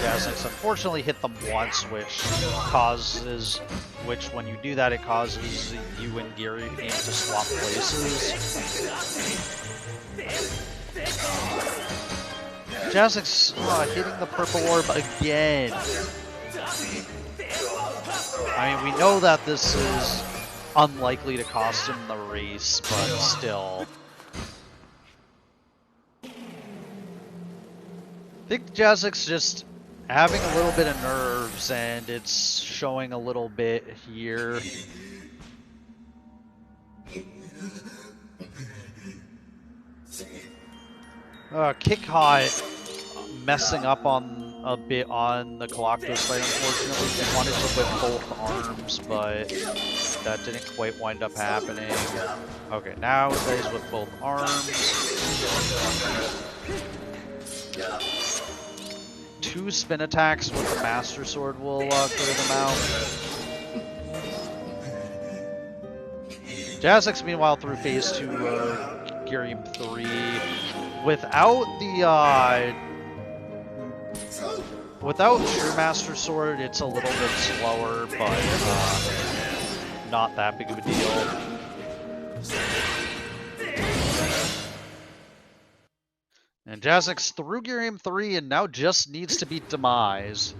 Jasnix unfortunately hit them once, which when you do that, it causes you and Gearing to swap places. Jasnix hitting the purple orb again. I mean, we know that this is unlikely to cost him the race, but still. I think Jasnix just having a little bit of nerves, and it's showing a little bit here. Kitcot messing up on a bit on the Galactus fight, unfortunately. He wanted to whip both arms, but that didn't quite wind up happening. Okay, now that he's with both arms. 2 spin attacks with the Master Sword will clear them out. Jasnix, meanwhile, through phase 2 Girium 3. Without True Master Sword, it's a little bit slower, but not that big of a deal. And Jasnix through Girium 3 and now just needs to beat Demise.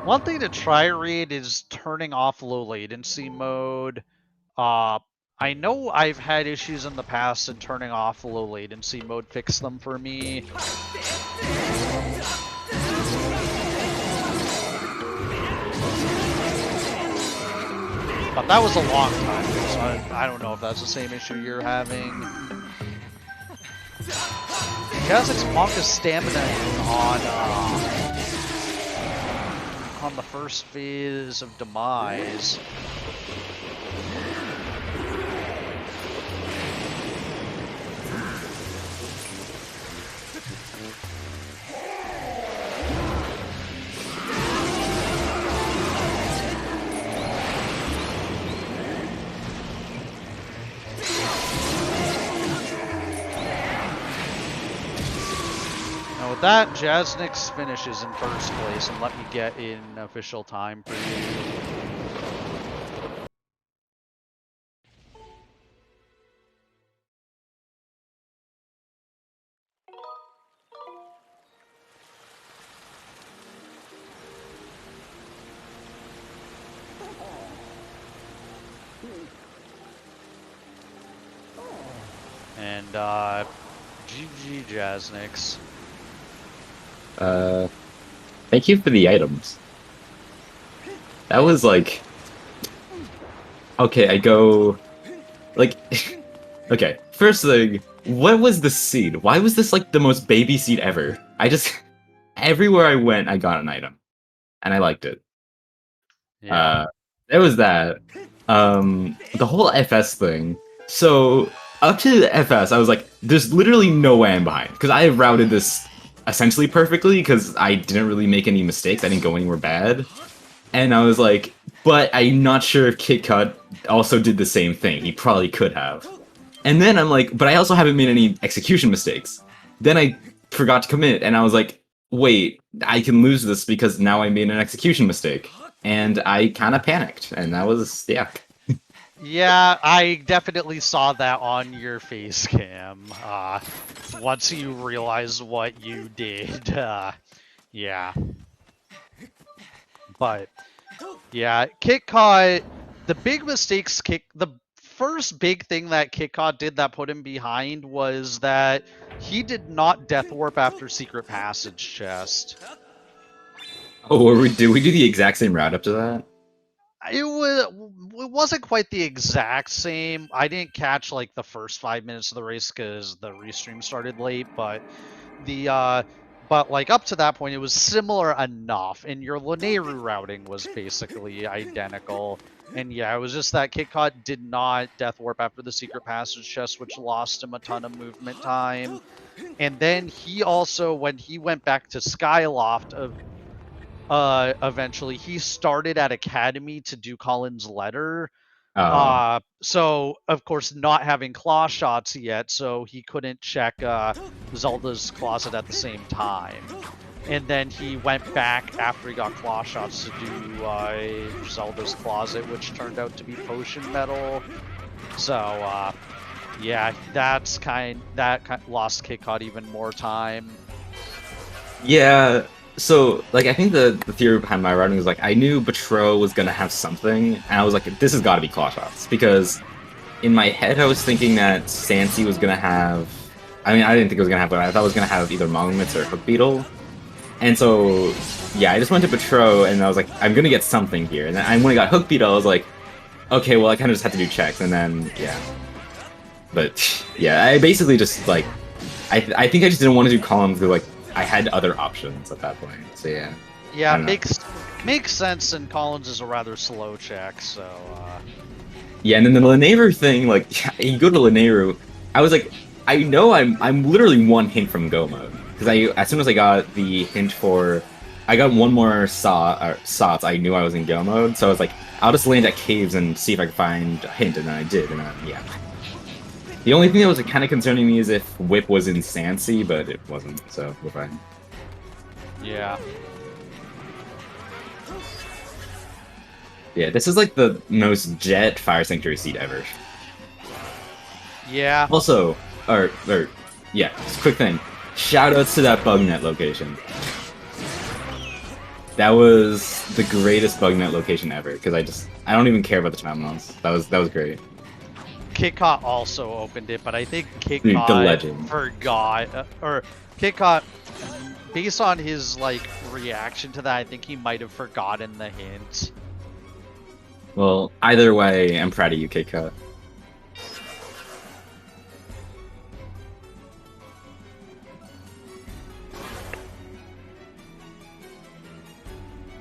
One thing to try, Reed, is turning off low latency mode. I know I've had issues in the past, and turning off low latency mode fixed them for me. But that was a long time ago, so I don't know if that's the same issue you're having. Jasnix Monka's stamina on the first phase of Demise. With that, Jasnix finishes in first place, and let me get in official time for you. 。And GG Jasnix. Thank you for the items. That was like... Okay, I go... Like... Okay, first thing, what was the seed? Why was this like the most baby seed ever? I just... Everywhere I went, I got an item. And I liked it. Yeah. There was that. The whole FS thing. So, up to the FS, I was like, there's literally no way I'm behind. Because I routed this essentially perfectly, because I didn't really make any mistakes. I didn't go anywhere bad. And I was like, but I'm not sure if Kitcot also did the same thing. He probably could have. And then I'm like, but I also haven't made any execution mistakes. Then I forgot to commit, and I was like, wait, I can lose this because now I made an execution mistake. And I kind of panicked, and that was, yeah. Yeah, I definitely saw that on your face cam. Once you realized what you did, yeah. But yeah, Kitcot, the big mistakes the first big thing that Kitcot did that put him behind was that he did not death warp after secret passage chest. Oh, did we do the exact same route up to that? It wasn't quite the exact same. I didn't catch like the first 5 minutes of the race because the restream started late, but but like up to that point it was similar enough, and your Lineru routing was basically identical. And yeah, it was just that Kitcot did not death warp after the secret passage chest, which lost him a ton of movement time. And then he also, when he went back to Skyloft of eventually he started at Academy to do Colin's letter. So of course not having claw shots yet, so he couldn't check Zelda's closet at the same time. And then he went back after he got claw shots to do Zelda's closet, which turned out to be potion metal. So yeah, that lost Kitcot even more time. Yeah. So, like, I think the theory behind my routing was, like, I knew Betro was gonna have something, and I was like, this has gotta be claw shots, because in my head I was thinking that Sansi was gonna have... I mean, I didn't think it was gonna have, but I thought it was gonna have either Monglets or Hook Beetle. And so, yeah, I just went to Betro, and I was like, I'm gonna get something here. And then when I got Hook Beetle, I was like, okay, well, I kind of just had to do checks, and then, yeah. But, yeah, I basically just, like... I think I just didn't want to do columns because, like, I had other options at that point, so yeah. Yeah, makes sense, and Collins is a rather slow check, so... Yeah, and then the Lineru thing, like, you go to Lineru, I was like, I know I'm literally one hint from go mode. Because as soon as I got the hint for... I got one more sots, I knew I was in go mode, so I was like, I'll just land at caves and see if I can find a hint, and then I did, and then, yeah. The only thing that was kind of concerning me is if Whip was in Sansi, but it wasn't, so we're fine. Yeah. Yeah, this is like the most jet Fire Sanctuary seed ever. Yeah. Also, yeah, just a quick thing. Shoutouts to that bugnet location. That was the greatest bugnet location ever, because I don't even care about the Chapmans. That was great. Kitcot also opened it, but I think Kitcot the legend. Forgot, or Kitcot, based on his like reaction to that, I think he might have forgotten the hint. Well, either way, I'm proud of you, Kitcot.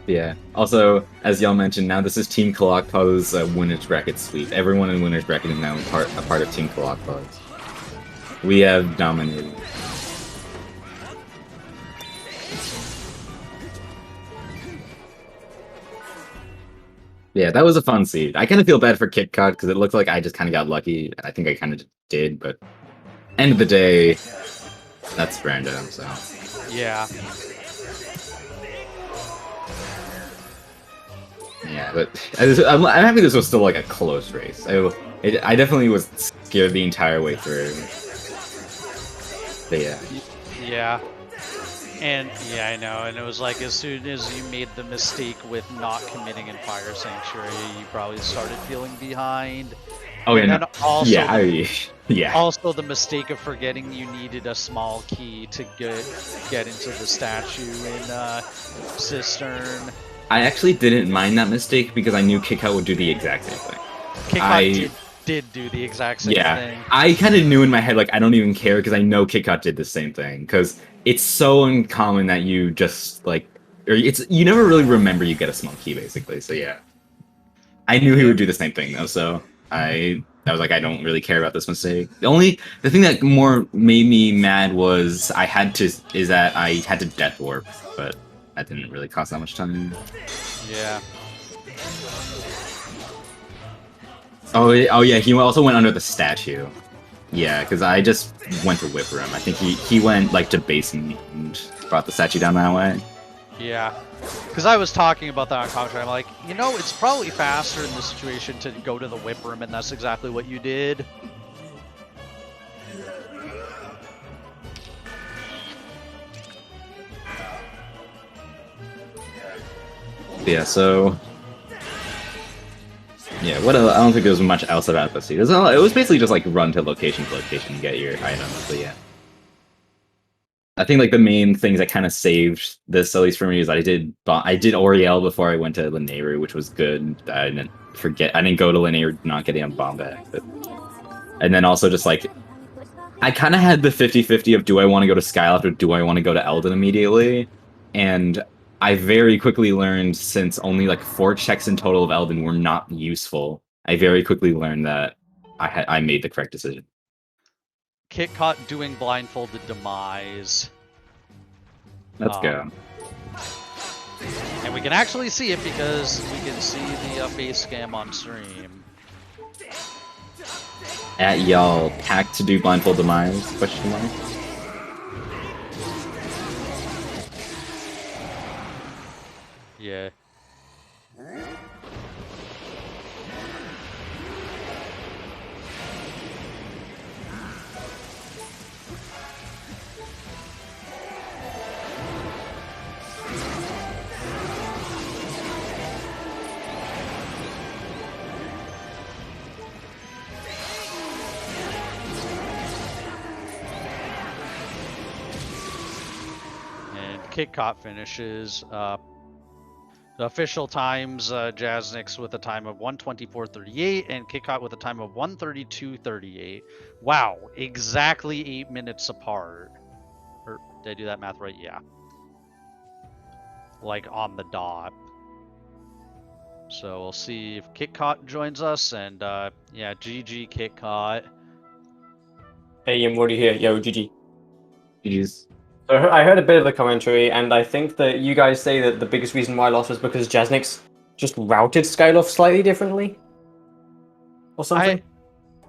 Yeah. Also, as y'all mentioned, now this is Team Kalakpo's winners bracket sweep. Everyone in winners bracket is now a part of Team Kalakpo's. We have dominated. Yeah, that was a fun seed. I kind of feel bad for Kitcot because it looked like I just kind of got lucky. I think I kind of did, but end of the day, that's random. So yeah. Yeah, but I'm happy this was still like a close race. I definitely was scared the entire way through. But yeah. Yeah. And yeah, I know. And it was like as soon as you made the mistake with not committing in Fire Sanctuary, you probably started feeling behind. Oh, and yeah, then also yeah, yeah. also the mistake of forgetting you needed a small key to get into the statue in Cistern. I actually didn't mind that mistake because I knew Kitcot would do the exact same thing. Kitcot did do the exact same Yeah, thing. I kind of knew in my head, like, I don't even care because I know Kitcot did the same thing. Because it's so uncommon that you just, like, or you never really remember you get a small key, basically. So, yeah. I knew he would do the same thing, though, so I was like, I don't really care about this mistake. The thing that more made me mad was that I had to death warp, but that didn't really cost that much time. Yeah. Oh yeah, he also went under the statue. Yeah, because I just went to whip room. I think he went like to basement and brought the statue down that way. Yeah. Because I was talking about that on commentary. I'm like, you know, it's probably faster in this situation to go to the whip room, and that's exactly what you did. Yeah, so yeah, what else? I don't think there was much else about this. It was basically just like run to location and get your items. But yeah, I think like the main things that kind of saved this, at least for me, is I did Oriel before I went to Linearu, which was good. I didn't go to Linearu not getting a bomb back. And then also just like I kind of had the 50-50 of do I want to go to Skyloft or do I want to go to Eldon immediately, and I very quickly learned, since only like 4 checks in total of Eldon were not useful, I very quickly learned that I made the correct decision. Kitcot doing blindfolded demise. Let's go. And we can actually see it because we can see the face cam on stream. At y'all, pack to do blindfold demise? Question mark. Yeah. And Kitcot finishes. The official times, Jasnix with a time of 1:24:38 and Kitcot with a time of 1:32:38. Wow, exactly 8 minutes apart. Or did I do that math right? Yeah. Like on the dot. So we'll see if Kitcot joins us, and yeah, GG Kitcot. Hey, I'm already here. Yo, GG. Jeez. So I heard a bit of the commentary, and I think that you guys say that the biggest reason why I lost was because Jasnix just routed Skyloft slightly differently? Or something?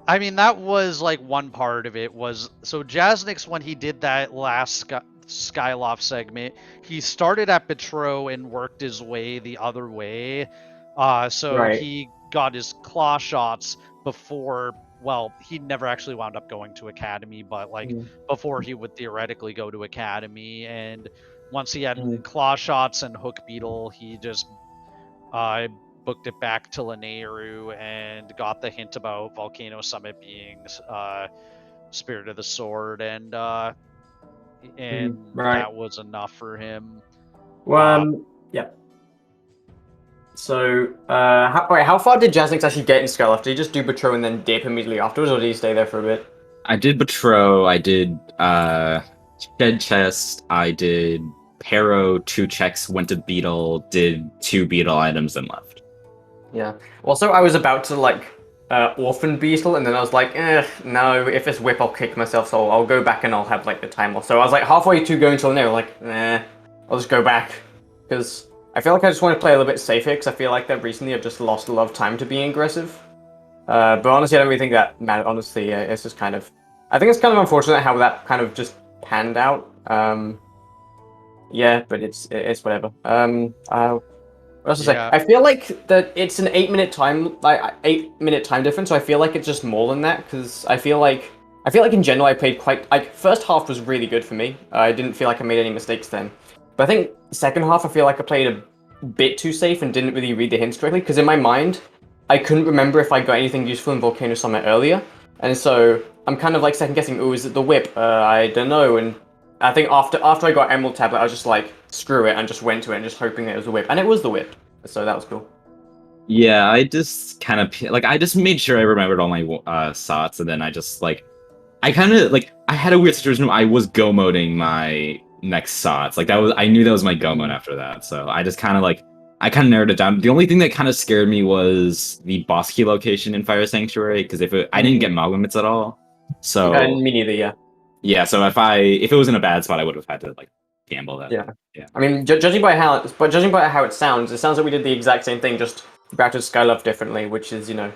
I mean, that was like one part of it was, so Jasnix, when he did that last Skyloft segment, he started at Betro and worked his way the other way. So Right. he got his claw shots before, well, he never actually wound up going to Academy, but like before he would theoretically go to Academy. And once he had claw shots and hook beetle, he just booked it back to Linearu and got the hint about Volcano Summit being Spirit of the Sword, and Right. that was enough for him. Well, yeah. So, how far did Jasnix actually get in Skyloft? Did he just do Betro and then dip immediately afterwards, or did he stay there for a bit? I did Betro, I did Shed Chest, I did Pero, 2 checks, went to Beetle, did 2 Beetle items, and left. Yeah. Also, I was about to, like, Orphan Beetle, and then I was like, no, if it's Whip, I'll kick myself, so I'll go back and I'll have, like, the time off. So I was, like, halfway to going till now, like, I'll just go back. Because I feel like I just want to play a little bit safer, because I feel like that recently I've just lost a lot of time to being aggressive. But honestly, I don't really think that mattered. Honestly, it's just kind of... I think it's kind of unfortunate how that kind of just panned out. Yeah, but it's whatever. What else to say? I feel like that it's an 8-minute time, like 8-minute time difference. So I feel like it's just more than that, because I feel like in general I played quite, like, first half was really good for me. I didn't feel like I made any mistakes then. But I think second half I feel like I played a bit too safe and didn't really read the hints correctly, because in my mind, I couldn't remember if I got anything useful in Volcano Summit earlier, and so I'm kind of like second guessing. Oh, is it the whip? I don't know. And I think after I got Emerald Tablet, I was just like, screw it, and just went to it and just hoping that it was the whip, and it was the whip. So that was cool. Yeah, I just kind of like I just made sure I remembered all my sots, and then I just like I kind of like I had a weird situation where I was go moding my next sots. Like that was I knew that was my go mode after that, so I just kind of like I kind of narrowed it down. The only thing that kind of scared me was the boss key location in Fire Sanctuary, because I didn't get Malgamits at all, so Me neither. Yeah. yeah. So if it was in a bad spot, I would have had to like gamble that. Yeah. Yeah. I mean, judging by how it sounds like we did the exact same thing, just routed SkyLive differently, which is, you know,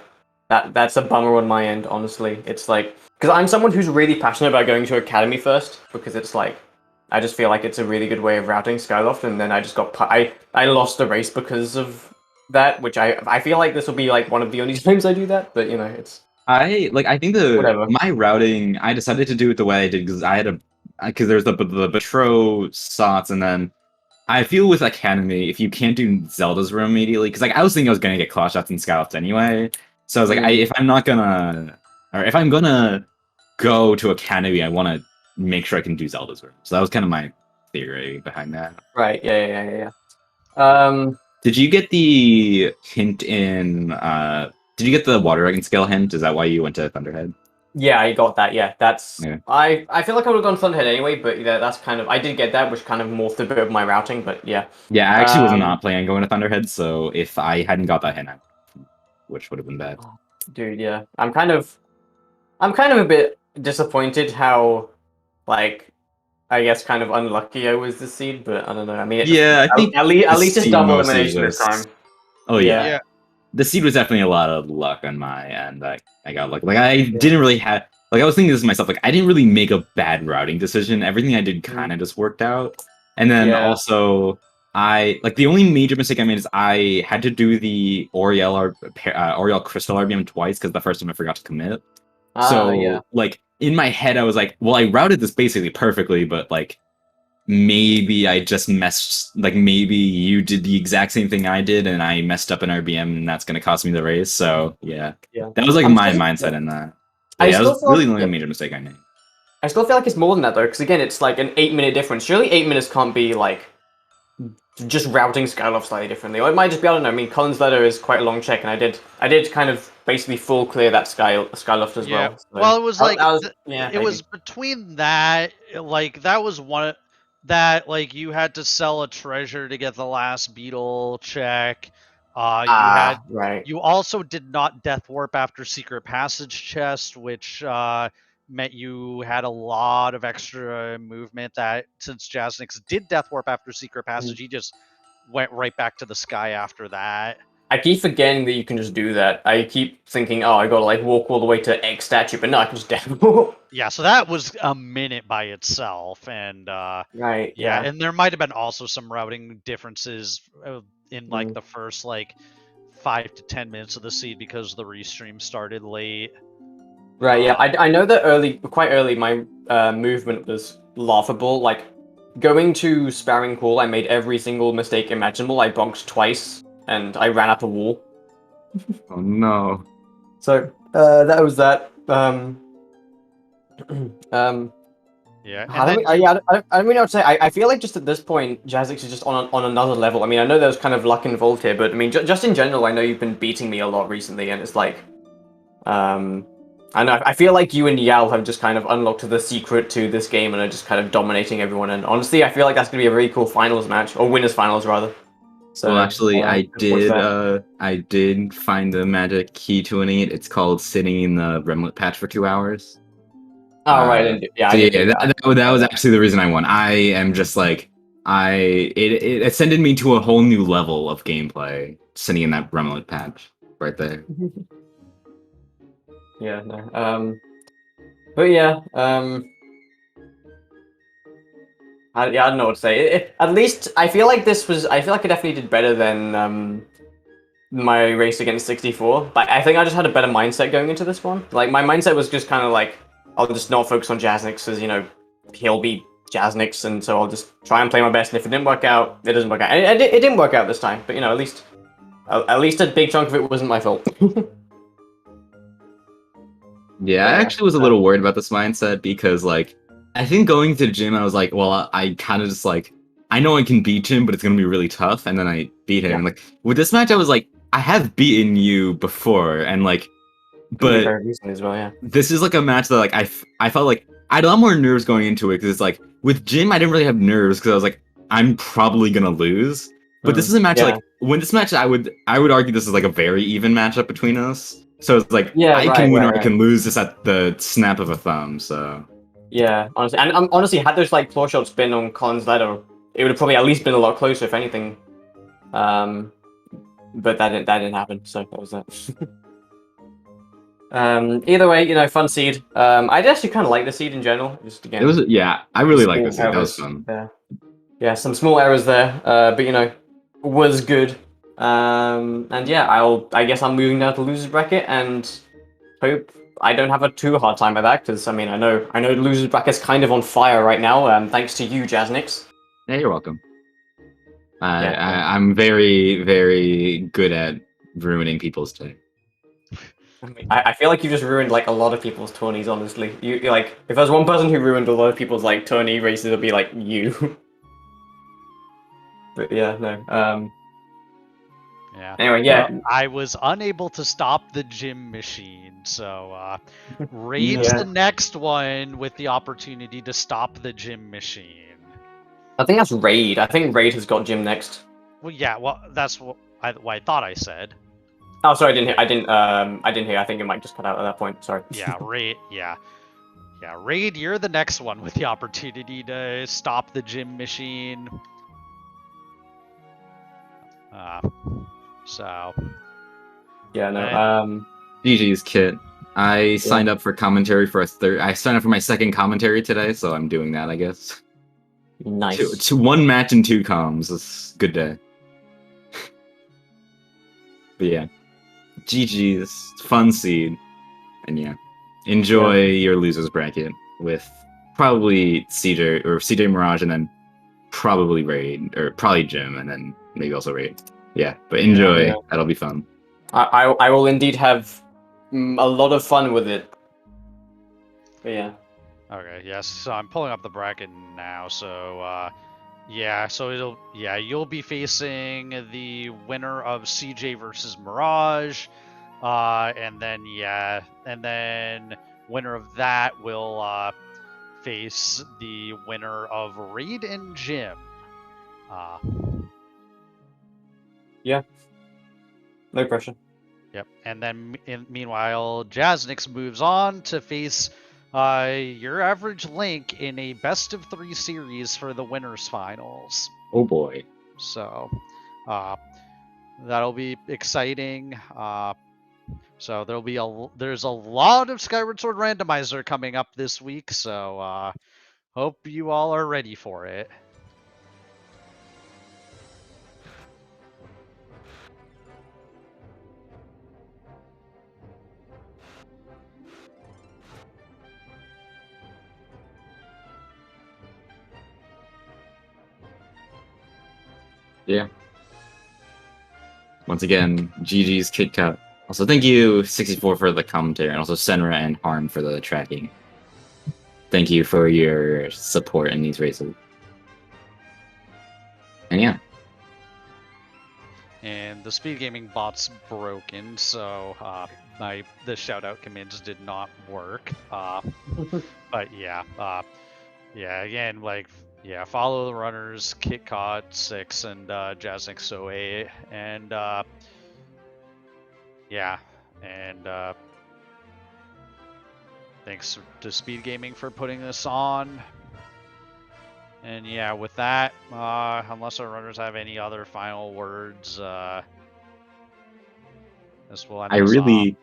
that's a bummer on my end, honestly. It's like, because I'm someone who's really passionate about going to Academy first, because it's like, I just feel like it's a really good way of routing Skyloft, and then I just got I lost the race because of that, which I feel like this will be like one of the only times I do that, but you know, it's I think whatever. my routing, I decided to do it the way I did because there's the Betro sots, and then I feel with Academy, if you can't do Zelda's room immediately, because like I was thinking I was gonna get claw shots in Skyloft anyway, so I was like, if I'm gonna go to Academy, I want to make sure I can do Zelda's room. So that was kind of my theory behind that. Right? Yeah. Did you get the hint in? Did you get the Water Dragon scale hint? Is that why you went to Thunderhead? Yeah, I got that. Yeah, that's. Yeah. I feel like I would have gone Thunderhead anyway, but yeah, that's kind of. I did get that, which kind of morphed a bit of my routing, but yeah. Yeah, I actually was not planning on going to Thunderhead, so if I hadn't got that hint, which would have been bad. Dude, yeah, I'm kind of a bit disappointed how, like, I guess kind of unlucky I was this seed, but I don't know. I mean, I think at least it's seed double mostly elimination this time. Oh yeah. Yeah. The seed was definitely a lot of luck on my end. I got lucky. Like I didn't really have like I was thinking this to myself, like I didn't really make a bad routing decision. Everything I did kind of just worked out. And then also the only major mistake I made is I had to do the Oriel Crystal RBM twice because the first time I forgot to commit. Like in my head I was like, well, I routed this basically perfectly, but like maybe I just maybe you did the exact same thing I did and I messed up an RBM and that's going to cost me the race. So yeah. That was like my mindset in that. Yeah, that was really the only major mistake I made. I still feel like it's more than that though, because again, it's like an 8-minute difference. Surely 8 minutes can't be like just routing Skyloft slightly differently. Or it might just be, I don't know. I mean, Colin's letter is quite a long check, and I did kind of basically full clear that Skyloft as well. So well, it was like it was between that, like that was one that like you had to sell a treasure to get the last beetle check. You also did not death warp after secret passage chest, which meant you had a lot of extra movement. That since Jasnix did death warp after secret passage, he just went right back to the sky after that. I keep forgetting that you can just do that. I keep thinking, oh, I gotta like walk all the way to X statue, but no, I can just death warp. Yeah, so that was a minute by itself, and and there might have been also some routing differences in like the first like 5 to 10 minutes of the seed because the restream started late. Right, yeah, I know that quite early, my movement was laughable. Like going to Sparring Pool, I made every single mistake imaginable. I bonked twice, and I ran up a wall. Oh no! So that was that. Yeah. I don't really know what to say. I feel like just at this point, Jasnix is just on another level. I mean, I know there's kind of luck involved here, but I mean, just in general, I know you've been beating me a lot recently, and it's like, I know I feel like you and Yal have just kind of unlocked the secret to this game and are just kind of dominating everyone. And honestly, I feel like that's gonna be a really cool finals match, or winners finals rather. So well, actually, I did find the magic key to winning it. It's called sitting in the Remlet patch for 2 hours. Oh right, that was actually the reason I won. I am just like it ascended me to a whole new level of gameplay sitting in that Remlet patch right there. Yeah, no. But yeah, I don't know what to say. At least I feel like I definitely did better than my race against 64. But I think I just had a better mindset going into this one. Like my mindset was just kind of like, I'll just not focus on Jasnix because, you know, he'll be Jasnix, and so I'll just try and play my best. And if it didn't work out, it doesn't work out. And it didn't work out this time, but you know, at least At least a big chunk of it wasn't my fault. Yeah, I actually was a little worried about this mindset because, like, I think going to the gym, I was like, well, I kind of just like, I know I can beat him, but it's gonna be really tough, and then I beat him. Yeah. Like with this match, I was like, I have beaten you before, and like, but very recently as well, yeah. this is like a match that like I felt like I had a lot more nerves going into it because it's like with Jim, I didn't really have nerves because I was like, I'm probably gonna lose. But this is a match Yeah. like when this match, I would argue this is like a very even matchup between us. So it's like Yeah, I right, can win or right, I can lose just at the snap of a thumb. So Yeah, honestly, and honestly, had those like claw shots been on Colin's ladder, it would have probably at least been a lot closer, if anything. But that didn't happen, so that was that. Either way, you know, fun seed. I actually kind of like the seed in general. Just again, it was I really like small this. That was errors fun. there. Yeah, some small errors there, but you know, was good. And yeah, I guess I'm moving down to losers bracket and hope I don't have a too hard time at that because I mean I know losers bracket's kind of on fire right now. Thanks to you, Jasnix. Yeah, you're welcome. Yeah. I'm very, very good at ruining people's day. I feel like you just ruined like a lot of people's tourneys. Honestly, you like if there's one person who ruined a lot of people's like tourney races, it'll be like you. But yeah, no. Yeah. Anyway, yeah. Well, I was unable to stop the gym machine, so raid's Yeah. the next one with the opportunity to stop the gym machine. I think that's Raid. I think Raid has got Jim next. Well, yeah. Well, that's what I thought I said. Oh, sorry, I didn't hear. I didn't hear. I think it might just cut out at that point. Sorry. Yeah, Raid. Yeah. Raid, you're the next one with the opportunity to stop the gym machine. So. Yeah, no. GG's Kit. I signed up for commentary for I signed up for my second commentary today, so I'm doing that, I guess. Nice. To one match and 2 comms. It's a good day. But yeah. GG's. Fun seed. And yeah. Enjoy your losers bracket with probably CJ Mirage and then probably Raid, or probably Jim and then maybe also Raid. Yeah, but enjoy. Yeah. That'll be fun. I will indeed have a lot of fun with it. But yeah. Okay, yes. So I'm pulling up the bracket now. So, you'll be facing the winner of CJ versus Mirage, and then winner of that will face the winner of Raid and Jim. Yeah. No pressure. Yep. And then meanwhile, Jasnix moves on to face your average Link in a best of 3 series for the winners finals. Oh boy. So that'll be exciting. So there's a lot of Skyward Sword Randomizer coming up this week, so hope you all are ready for it. Yeah. Once again, GG's Kitcot. Also, thank you, 64, for the commentary, and also Senra and Harm for the tracking. Thank you for your support in these races. And yeah. And the SpeedGaming bot's broken, so the shoutout commands did not work. But yeah, again, follow the runners, Kitcot 6 and Jasnix08, and thanks to SpeedGaming for putting this on. And yeah, with that, unless our runners have any other final words, this will end us off.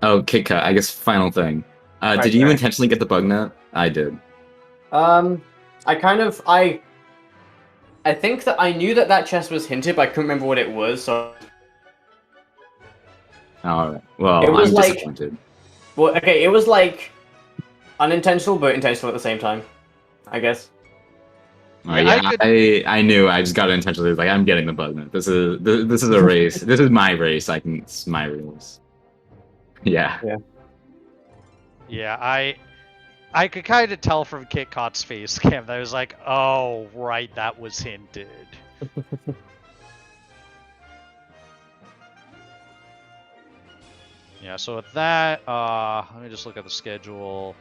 Oh, Kitcot, I guess final thing. Did you intentionally get the bug net? I did. I think that I knew that chest was hinted, but I couldn't remember what it was, so... Alright, well, it was I'm disappointed. Well, okay, it was like unintentional, but intentional at the same time, I guess. I knew. I just got it intentionally. Like, I'm getting the button. This is a race. This is my race. It's my rules. Yeah. Yeah, I could kind of tell from Kitcot's face cam that I was like, oh, right, that was hinted. Yeah, so with that, let me just look at the schedule.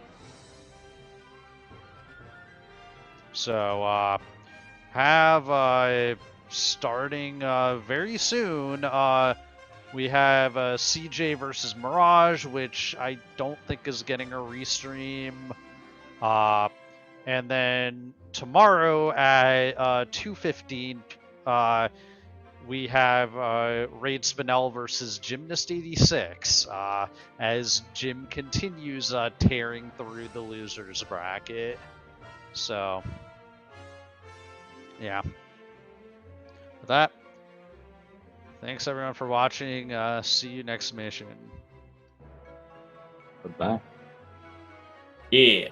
So, starting very soon, we have CJ versus Mirage, which I don't think is getting a restream. And then tomorrow at 2:15, we have Raid Spinell versus Gymnast86, as Jim continues tearing through the losers bracket. So, yeah. With that, thanks everyone for watching. See you next mission. Bye. Yeah.